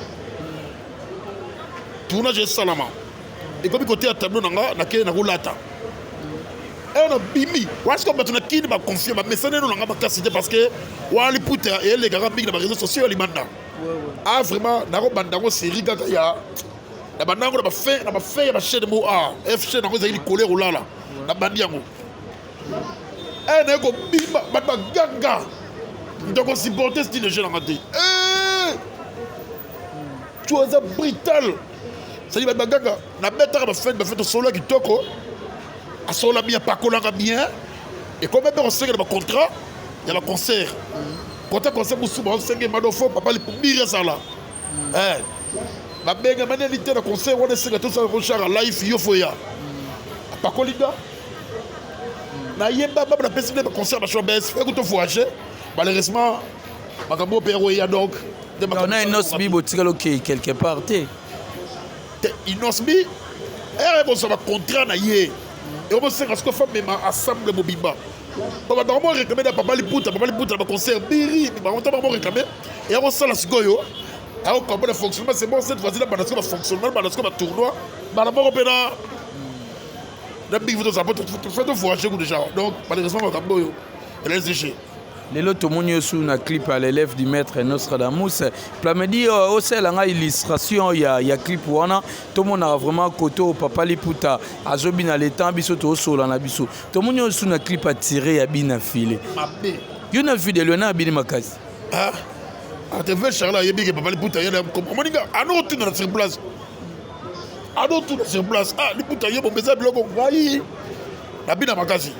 Speaker 2: tournage salama et comme côté à tableau na ke na rolata et on a bimi parce que maintenant qui va confier mais ça ne n'a pas cassé parce que wa Liputa et les gars big na réseaux sociaux limanda vraiment na bandango série kaka ya na bandango na ba fait ba chaîne mo FC na ko zali coller olala na bandiango na ko bima ba ganga donc supporter style jeune en dit tu as brutal ça dit ba ganga na beta ba fait solo qui toko a solo bien pas colanga bien et comme même on sait que le contrat il y a le concert. Quand on conseille beaucoup on sait que madofo Papa Liputa ça là ma benga manelité de concert on sait que tout ça recherche live yo foya pas colida na yeba ba na pesi de concert ba showbiz fait que tu voyager malheureusement makambo pero ya donc
Speaker 1: on a un osbi botikalo quelque part
Speaker 2: inosbi bon ça va contrat na yé et on sait que ce que femme même ensemble mobimba. Papa normalement réclamer Papa Liputa va concert biri on t'a vraiment réclamer et on sait la sgoyo alors comment le fonctionnement c'est bon cette fois-ci là parce que le fonctionnement parce que le tournoi d'abord on peut la big photo ça peut faire voyager déjà donc malheureusement on camboyo elle est léger
Speaker 1: les lots monyo sous na clip à l'élève du maître Nostradamus plamedi au sel nga illustration il y a clip wana tout monde a vraiment côté Papa Liputa azobi na le temps biso to solo na biso tout monyo sous na clip à tirer ya bina filé yo na vu de Lona bini makasi
Speaker 2: te veux Charles yebi que Papa Liputa ya comme moninga ano tout na sur place Liputa yo bomeza biloko ngai na bina makasi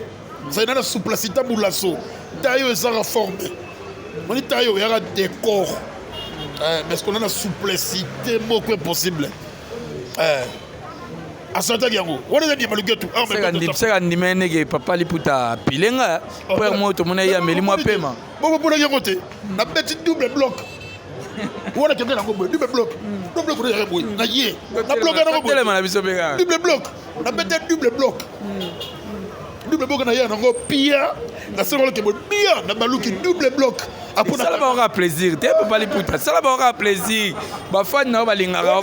Speaker 2: ça ina na souplicité mulasso taille ça formé on dit taille il y a décor mais ce qu'on a la souplicité beaucoup possible asante yango on est dit malugetu
Speaker 1: c'est quand ndimene ke Papa Liputa pilenga pour moi tout mona ya meli moi paiement
Speaker 2: bon pour yango te na petit double bloc on a quelqu'un dans double bloc on est reboui na yé na bloc na double bloc na petit double bloc double bloc na yé na go pia na solo ke bien na baluki double bloc
Speaker 1: apona ça va aura plaisir te Papa Liputa ça va aura plaisir ba fan na balingaka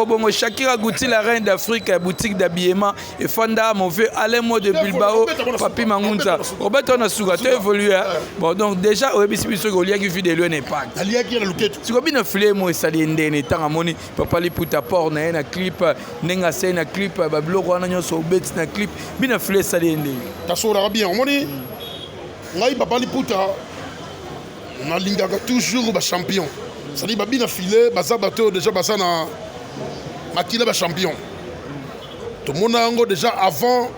Speaker 1: bongo Shakira Gouti la reine d'Afrique boutique d'habillement et Fonda mon vieux Alain Mo de Bilbao Papi Mangunza Roberto na suga tu évolué bon donc déjà au bisi biso ko liaki vidéo n'est pas
Speaker 2: aliaki na luketu
Speaker 1: siko bino filé mo sali ndene tanga moni Papa Liputa por na clip nenga c'est na clip ba blog wana nyoso bet na clip bino filé sali ndene
Speaker 2: ta sora bien moni ngai Papa Liputa na lingaka toujours ba champion ça dit babi na filé baza bato déjà basa na makila ba champion to mona ngo déjà avant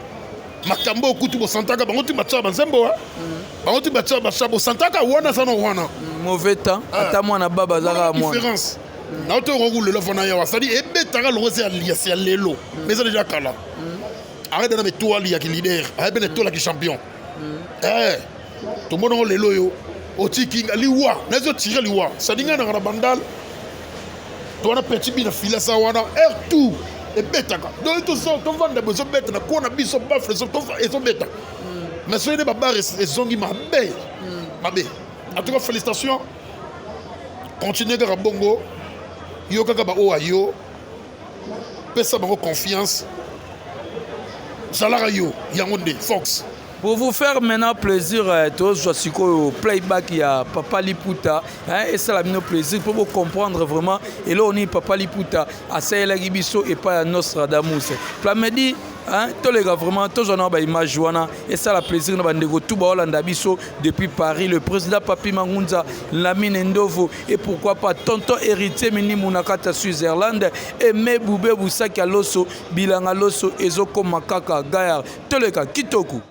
Speaker 2: makambo kutu bo santaka bango ti matcha banzembo bango ti matcha ba chabo santaka wana sana wana
Speaker 1: mauvais temps ata mwana baba zaka mwana
Speaker 2: différence na to roule le fona ya ça dit ebetaka le rose ya lelo mais ça déjà kala arrête na metoile ya ki leader arrête na to la ki champion to mona lelo yo otiki liwa nazo tirer liwa ça dinga na bandal to na petit bi na fila sa wana tout ebetaka donc tovanda bezobeta na kona biso bafle ezobeta mais soki nde babar ezongi mabe en tout cas félicitations continue kaka bongo yo kaka baoyo ayo pesa bango confiance zalaka yo yango nde Fox.
Speaker 1: Pour vous faire maintenant plaisir, tous au playback il y a Papa Liputa, et ça la mine plaisir pour vous comprendre vraiment. Et là on est Papa Liputa, à Saïla Gibiso et pas à Nostradamus. Plamedi, tous les gars vraiment, tous on a une image joana et ça la plaisir de bandego tout Hollanda Biso depuis Paris, le président Papi Mangunza, Lamine Ndovo et pourquoi pas tonton héritier Mini Munakata Switzerland et Meboube Boussaki Loso, Bilanga Loso, Ezoko Makaka Gayar, tous les gars Kitoku.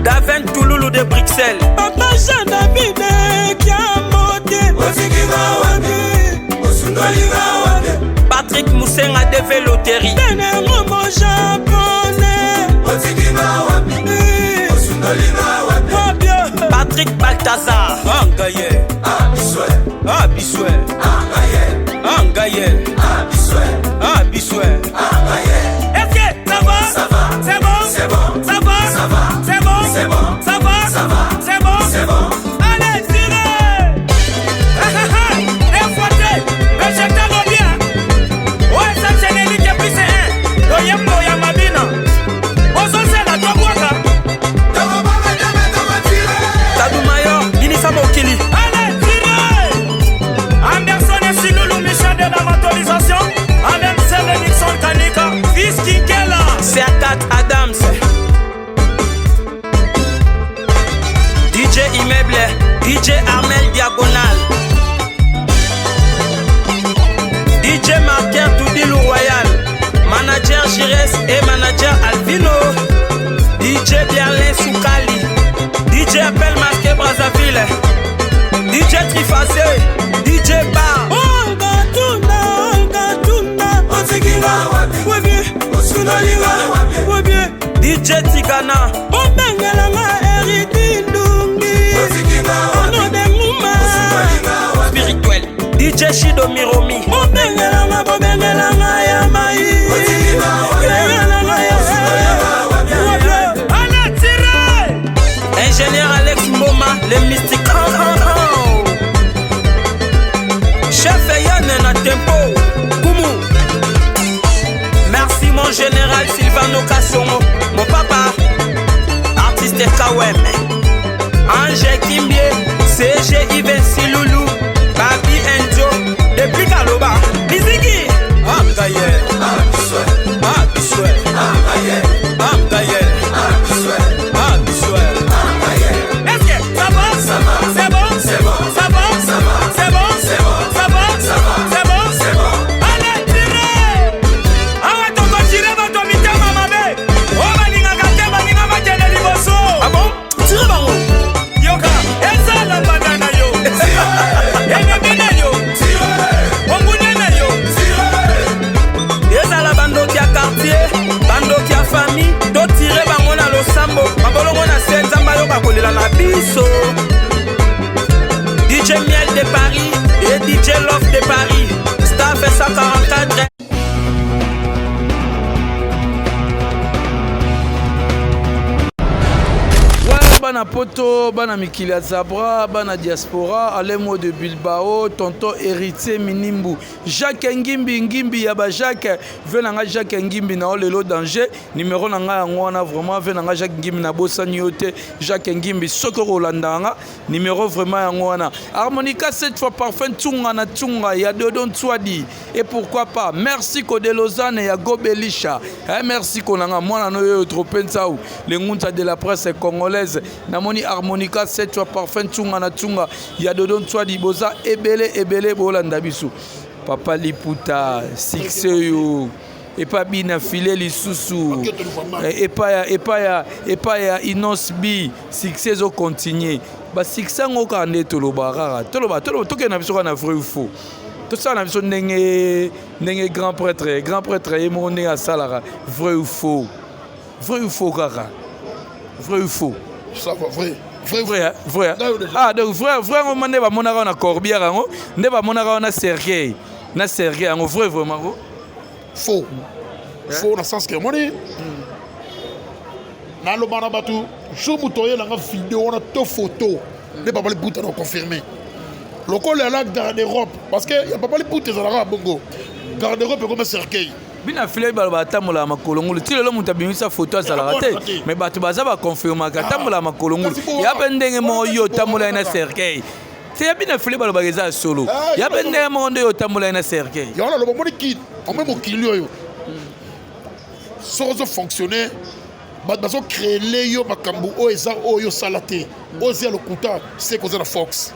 Speaker 3: Daven Touloulou de Bruxelles.
Speaker 4: Papa Jean-David
Speaker 3: Patrick Moussenga de Véloterie. Patrick Balthazar.
Speaker 4: Angaye. Abisoué. Angaye. Abisoué. Est-ce que ça va? Ça va. C'est bon? C'est bon. Ça va? Ça va. C'est bon? C'est bon. Ça va? Ça va. C'est bon? C'est bon. Allez, tirez! Effoté! Végétal au bien! Ouais, ça c'est l'élit qui est plus c'est un. L'oyem moya mabina. Ozo c'est la toboaka.
Speaker 3: Tadou Mayor, Inissa Mokili.
Speaker 4: Allez, tirez! Anderson et Siloulou Michel de la motorisation. Alain Sele Nixon Kanika. Fils Kinkela.
Speaker 3: C'est à 4 Adams. DJ Immeuble, DJ Armel Diagonal, DJ Marquer Toudilou Royal, Manager Gires et Manager Alvino, DJ Berlin Soukali, DJ Appel Masqué Brazzaville, DJ Trifacé, DJ Bar.
Speaker 4: Olga Tuna, Otikinga wapi, wabie, Osunalinga wapi, wabie,
Speaker 3: DJ Tigana,
Speaker 4: Obengalanga Eridindungi, Otikinga wapi, Onodemuma,
Speaker 3: Spirituel, DJ Shido Miromi,
Speaker 4: Obengalanga Yamai, Otikinga wapi, Allez, tirez!
Speaker 3: Ingénieur Alex Mboma, les mystiques. Chef Yann na tempo, Koumou. Merci mon général Sylvano Kassongo, mon papa, artiste Kawem. Angé Kimbie, CG Yves Siloulou, Babi Enjo, depuis Kaloba, Biziki.
Speaker 4: Amgaye, Abisoué, Abisoué, Amgaye, Amgaye, Abisoué, Abisoué, Amgaye. Est-ce que ça va? Ça va. C'est bon? C'est bon. Ça va? Ça va. C'est bon? C'est bon. Ça va? Ça va. C'est bon? C'est bon. Allez, tirez! Arrête de tirer votre mitema, maman. Oh, baninga kate, baninga matene liboso.
Speaker 3: Ah bon? Tirez bango.
Speaker 4: Yoka, esa la banana yo. Enebina yo. Ombunena yo.
Speaker 3: Eza la bando qui a quartier, bando qui a famille, do tiré bango na losambo, babolongo na senzamba yo bakolela na biso. DJ Miel de Paris et DJ Love de Paris, Staff 144.
Speaker 1: Bana poto, bana Mikilia Zabra, bana diaspora, Alemo de Bilbao, tonton héritier Minimbu, Jacques Ngimbi, Ngimbi Yaba Jacques, venanga Jacques Ngimbi na olelo danger, numéro nanga ngwana vraiment venanga Jacques Ngimbi na bossa nyote, Jacques Ngimbi sokoro landanga, numéro vraiment ngwana. Harmonica cette fois parfum tsunga na tsunga ya dodon tswadi et pourquoi pas merci Code Lausanne ya Gobelisha. Merci konanga mwana no yo tropensa ou les ngunta de la presse congolaise. Namoni harmonica cette fois parfum tsunga na tsunga ya dodon tswadi boza ebele bolanda biso. Papa Liputa, Sixeyo, et pas bina filé les sous et pas ya Inos B succès au continuer ba succès ngo ka ndeto loba to ke na biso na vrai ou faux tout ça na biso ndenge grand prêtre et mon à salara vrai ou faux kaka vrai ou faux
Speaker 2: ça va vrai
Speaker 1: ah donc vrai on mande ba monaka na Corbière ngo nde ba monaka na Sergei en vrai vraiment
Speaker 2: faux dans le sens que moi dans le manabatu je me toye la vidéo on a deux photos ne pas les bouts à confirmer le col est là garde-robe parce que y a pas les bouts à la bongo garde-robe comme un cercueil
Speaker 1: bina filé balba tamola makolongolo ti lelo muta bimisa photo za la raté mais batu baza ba confirmer ka tamola makolongolo ya bendenge mo yo tamola na cercueil c'est bien filé balba geza solo ya bendenge mo ndo yo tamola na cercueil
Speaker 2: ya on a le moment qui on même au kilo yo sans fonctionner bazo créer les yo makambu o eza o yo salaté osia le kuta c'est cause la Fox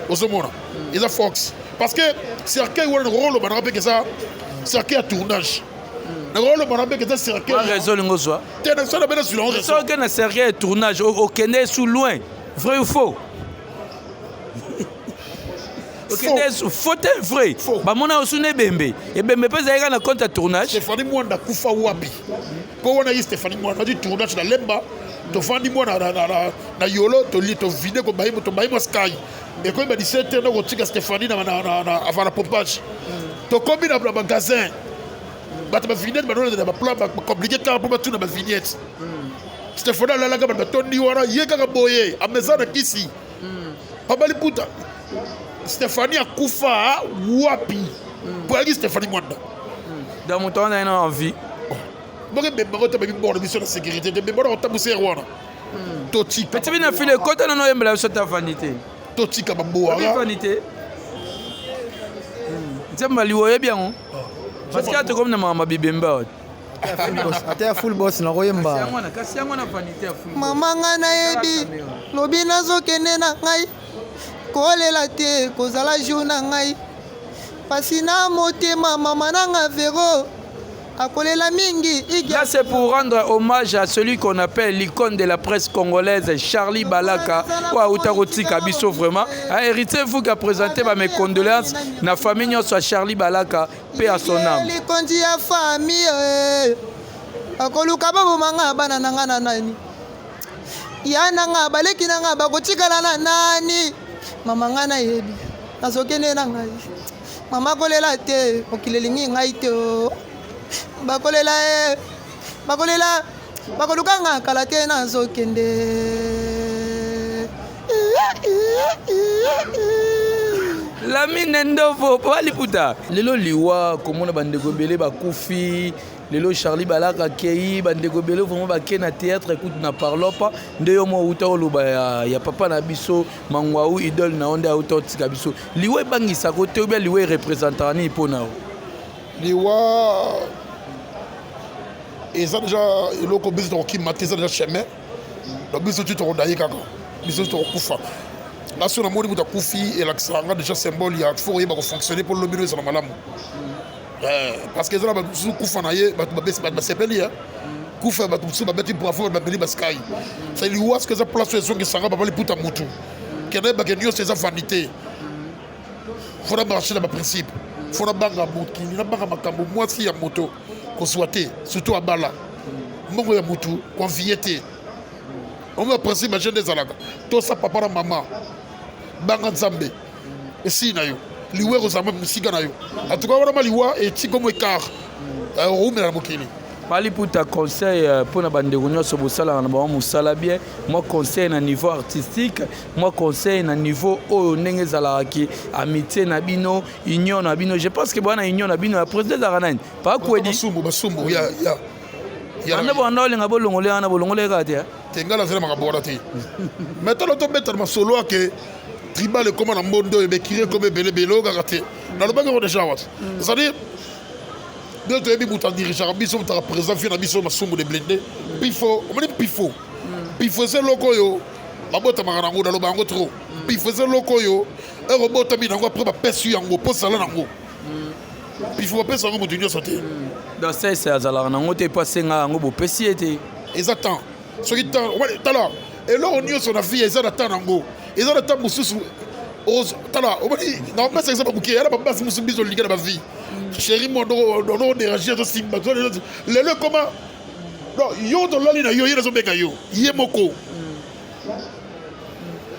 Speaker 2: osomona ils a Fox parce que cercueil ou le rôle on rappelle que ça cercueil à tournage le rôle on rappelle que ça cercueil
Speaker 1: raison ngozwa
Speaker 2: t'es ça là sur le
Speaker 1: ça que na cercueil tournage au Kenya sous loin vrai ou faux faut vrai ba mona osune bembe et bembe pesa eka na compte tournage
Speaker 2: Stéphanie Mwanda kufa wapi po wana yi Stéphanie Mwanda du tournage na lemba to fandi mwana na yolo to li to vide ko baimo to baimo sky et ko ba 17 ans ko tika Stéphanie na avant la pompage to kombi na magasin ba ta vignette ba na ba plan ba compliqué car pour ba tout na ba vignette Stéphanie la ga ba to ni wara yeka ka boye a maison na kisi babali puta Stéphanie a kufa wapi pour aller Stéphanie Mwanda
Speaker 1: dans mon temps on a envie
Speaker 2: boke bemba ko tabi bord mission de sécurité de bemba ko tabu ser wana toti
Speaker 1: petit bina filé côté na no yembela so ta vanité
Speaker 2: toti ka bamboa
Speaker 1: vanité nzemba liwoye bien parce que tu comme na mama bibemba
Speaker 5: ata full boss na koyemba
Speaker 1: kasi yango na vanité ya full
Speaker 5: mama nga na yebi lobi nazokende na ngai kolela te kozala jour na ngai pasi na motema mama nanga vero akolela mingi.
Speaker 1: Là c'est pour rendre hommage à celui qu'on appelle l'icône de la presse congolaise, Charlie Balaka. Waouh, Utaroti Kabiso vraiment. Héritier vous qui a présenté mes condoléances. Na famille soit Charlie Balaka, paix à son âme.
Speaker 5: L'icône de la famille. Akoluka babu manga bana nanga na nani. Ya nanga baleki nanga bakotikala na nani. Mama nga na yebi. Nazokende na ngai. Mama kolela te, okilelingi ngai te o. Bakolela bakolukanga kala te nazokende.
Speaker 1: La mine ndovo paliputa. Lelo liwa komona bandeko belé bakufi. Lelo Charlie Balaka kei bandeko belé vraiment baké na théâtre écoute na parlo pas ndeyo mo uta oloba ya papa na biso mangwaou idole na onde auto tika biso. Liwa bangisa côté ou bien liwa représentant ni pona.
Speaker 2: Liwa et ça déjà le ko biso to ki matisa déjà chemin. Le biso tu to dayi kaka. Biso to kufa. La sur la mode de Koufi et l'accent déjà symbole il y a faut y fonctionner pour le bureau sur la malam. Parce que là sous Koufa naie ba sepeli hein. Koufa ba sous ba beti pour avoir ba beli ba sky. Ça lui voit ce que ça place sur que ça va pas les puta mutu. Kene ba kenyo c'est sa vanité. Faut marcher dans le principe. Faut banga mutu, na banga makambo moi si ya moto ko souhaiter surtout à bala. Mongo ya mutu conviété. On va penser imagine des alaga tout ça papa na maman banga nzambe esi na yo liwe ko zama musika na yo en tout cas wana liwa et ti comme écart o mera mokili
Speaker 1: Pali pour ta conseil pour na bande réunion sur bosala na ba musala bien moi conseil na niveau artistique moi conseil na niveau o ndenge zala ki amitié na bino union na bino je pense que bana union na bino après des aranaine pas quoi dit
Speaker 2: basumbu ya
Speaker 1: ana bo ndole ngabo longole ana bo longole ka te
Speaker 2: tengala zela makabora te maintenant to mettre ma solo que tribal comme na mbondo e bekire comme belebelo ka te na lo bango déjà wat c'est à dire de to ebi muta dirigeant biso muta présent fi na biso masumbu de blindé pifo on dit pifo c'est loko yo babota makana ngo lo bango trop pifo c'est loko yo e robota mi nango après ba pesu yango po sala nango puis il faut pas savoir moto nyonso te
Speaker 1: dans c'est azalaka nango te passé nga yango bopesi ete
Speaker 2: exactement soki tala eloko nyonso na vie eza na temps nango eza na temps mosusu tala omoni na basi exemple moke yana babasi mosusu biso olinga na bavie chéri mono dérange azosimba lelo koma non yo tolali na yo ye nazobenga yo ye moko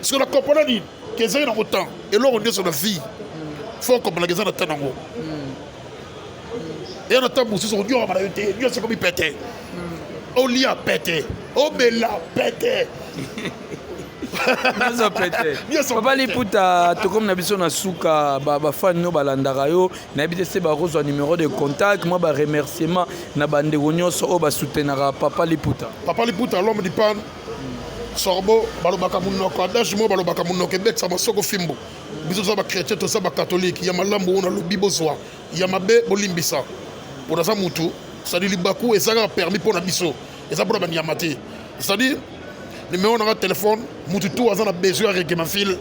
Speaker 2: soki na comprendre nini ke ezali nango temps eloko nyonso na vie faut comprendre ke eza na temps nango eya na temps mosusu onyokama na yo te nyonso ekomi pete olia pete omela pete
Speaker 1: nyonso pete papa liputa tokomi na biso na suka bafani no balandaka yo nayebi te se bakozwa numéro de contact mwa baremerciement na bandeko nyonso oyo basoutenaka papa liputa
Speaker 2: l'homme du pan sorbo balobaka monoko adage mo balobaka monoko ebekisa masoko fimbo biso toza bachrétien toza bacatholike ya malamu oyo nalobi bozwa ya mabe bolimbisa mpo naza mutu c'est-à-dire libaku ezalaka permis mpo na biso eza mpo na banyama te c'est-à-dire numéro nanga téléphone mutu tu aza na besoin ya regema file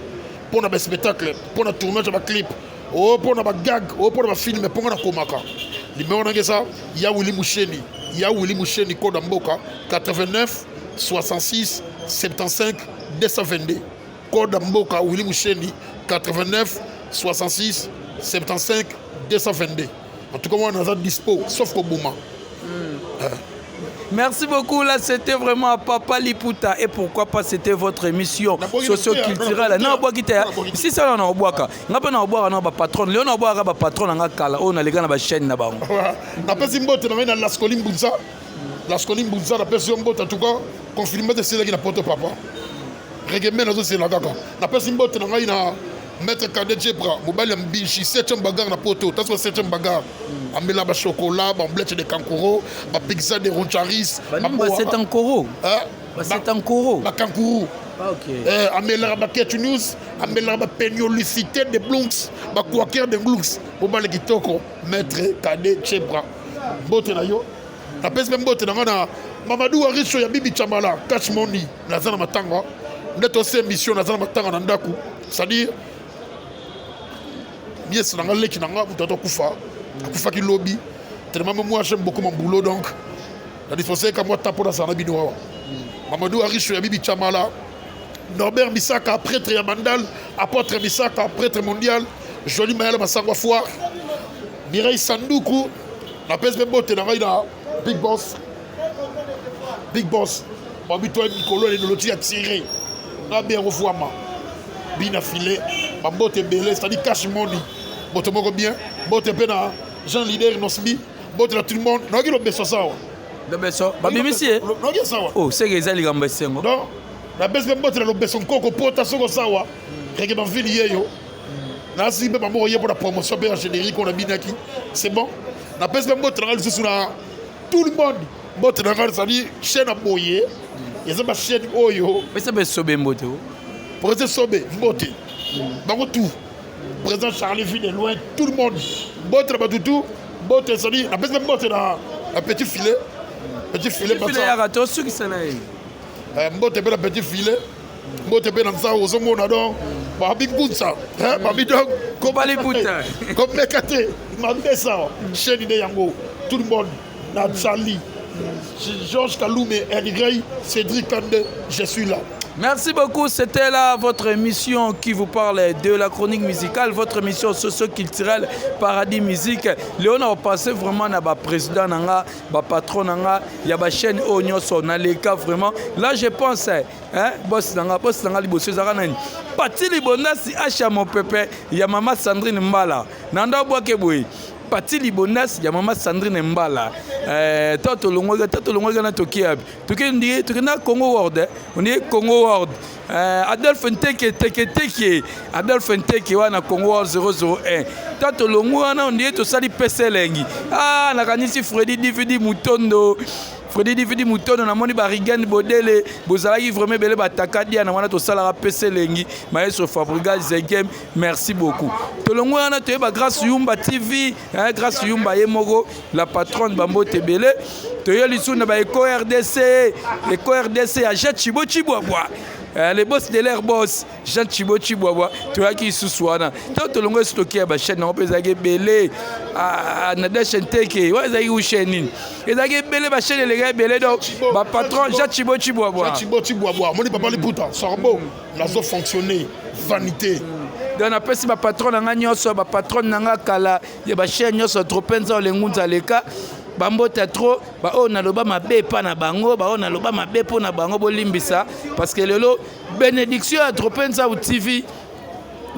Speaker 2: mpo na baspectacle mpo na tournage ya baclip o mpo na bagag o mpo na bafilme mponga na komaka numéro nanga eza ya Willy Moucheni code ya mboka 89 66 75 222 code ya mboka Willy Moucheni 89 66 75 222 en tout cas moi naza dispo sauf Kobuma.
Speaker 1: Merci beaucoup, là c'était vraiment Papa Liputa et pourquoi pas c'était votre émission socio-culturelle. Non, ici ça on a boaka. On a pas na boaka na ba patron. Léon na boaka ba patron na kala. On a les gars na ba chaîne na bango.
Speaker 2: Na pesi mbote na Las Colimbunza. Las Colimbunza na pesi mbote en tout cas confirmé de cela qui na poto papa. Regeme na zo c'est la kaka. Na pesi mbote na ina Maître Cadet Djebra, Mobile Mbichi, 7e bagarre na poto, t'as 7e bagarre. Amela ba chocolat, ba omelette de kankuro, ba pizza de roncharis.
Speaker 1: C'est un koro. C'est un koro.
Speaker 2: Ba kankuru.
Speaker 1: Ok.
Speaker 2: Amela ba Ket News, amela ba peignolicité de Blunks, ba quaker de Blunks. Mobile kitoko, Maître Cadet Djebra. Bote na yo. Na pese même bote na ngana Mamadou Aricho ya Bibi Chamala, Cash Money, na zana matanga. Ndeto se mission na zana matanga na ndaku. C'est-à-dire yes, dans le qui n'a pas kufa qui lobby. Tellement moi j'aime beaucoup mon boulot donc. Il faut que moi tape dans sa nabinoa. Mamadou Aricho Yabibi Chamala, Norbert Misaka prêtre Yamandal, apôtre Misaka prêtre mondial, Jolie Mayala Massangwa Foire, Mireille Sandoukou, la peste de botte dans Big Boss. Big Boss. Mamito Nicolo et Noloti a tiré. Na bien revoir ma. Bien affilé. Ma botte est belle, c'est-à-dire cash money. Botte moko bien. Botte pena Jean Leader Nosbi. Botte là tout le monde. Non, qui le beso ça.
Speaker 1: Le beso. Babi monsieur.
Speaker 2: Non, qui ça.
Speaker 1: Oh, c'est que ça les gambes sengo.
Speaker 2: Non. La best même botte là le beso koko pota soko ça wa. Rege ban ville yo. Na si be maman pour la promotion bien générique on a binaki. C'est bon. La best même botte là sur la tout le monde. Botte là ça dit chaîne à boyer. Il y a ma chaîne oyo.
Speaker 1: Mais ça be sobe mbote.
Speaker 2: Président Sobe, Mbote, Bango tout. Président Charlie Ville est loin, tout le monde. Mbote, Batoutou, Mbote, ça dit, la bête même Mbote dans un petit filet. Petit filet,
Speaker 1: Petit filet, rato, ceux qui s'en aillent.
Speaker 2: Mbote, un petit filet. Mbote, dans ça, aux hommes, on a donc. Babi Boutsa, Babi donc.
Speaker 1: Comme les boutins.
Speaker 2: Comme Mekate, Mambé ça, Chéni de Yango, tout le monde. Charlie, Georges Kaloumé, Erigay, Cédric Kande, je suis là.
Speaker 1: Merci beaucoup, c'était là votre émission qui vous parle de la chronique musicale, votre émission socio-culturelle Paradis Musique. Léon a passé vraiment à ma président, à ma patron, à ma chaîne Oignon Sonaleka vraiment. Là je pense, boss nanga liboso zaranani. Pati libonda si acha mon pépé, ya maman Sandrine Mbala. Nanda boake boy. Pati Libonas, ya mama Sandrine Mbala. Toto longwa na tokia. Toki ndiye tukina Congo World. On est Congo World. Adolphe Nteke. Adolphe Nteke wana Congo World 001. Toto longwa na on dit to sali peselengi. Ah nakanisi Freddy Dividi Mutondo. Freddy Dividi Mutondo na moni Barigan Bodele. Bozalaki vraiment belle batakadia na wana to sala PC lengi. Maestro Fabrigal Zegem, merci beaucoup. Tolongwa na toyeba grâce Yumba TV, grâce Yumba Yemoko, la patronne Bambo Tebele. Toyeli suna ba Eco RDC, Eco RDC a jet chibo chibo bois. le boss de l'air boss Jean Chibo Chibwabwa toyaki isusu wana tant tolongo estoki ya bachaîne nango mpe ezalaki ebele nada chaîne teke oyo ezalaki ku chaîne nini ezalaki ebele bachaîne elega ebele donc bapatron Jean Chibo Chibwabwa
Speaker 2: moni papa liputa sorbo nazo fonctionner vanité
Speaker 1: donc napesi bapatron na nga nyonso bapatron na nga kala ya bachaîne nyonso trop mpenza olengunza leka bambota trop baoyo naloba mabe epa na bango baoyo naloba mabe mpo na bango bolimbisa parce que lelo bénédiction ya trop mpenza u TV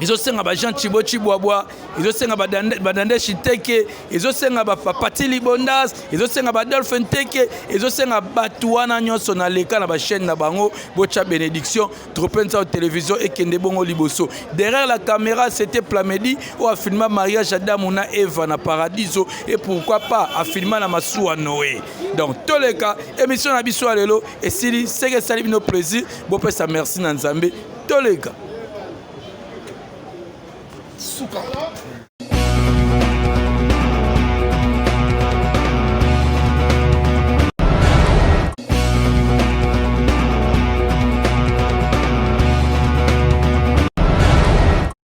Speaker 1: ezosenga bajean Chibo Chibwabwa ezosenga badande Shiteke ezosenga bapati libondas ezosenga badolphe nteke ezosenga bato wana nyonso na leka na bachaîne na bango botya bénédiction trop mpenza au télévision ekende bongo liboso derrière la caméra c'était Plamedi oyo afilma mariage Adamu na Eva na Paradiso et pourquoi pas afilma na masuwa Noé donc toleka émission na biso ya lelo esili seke esali bino plaisir bopesa merci na Nzambe toleka
Speaker 2: Suka.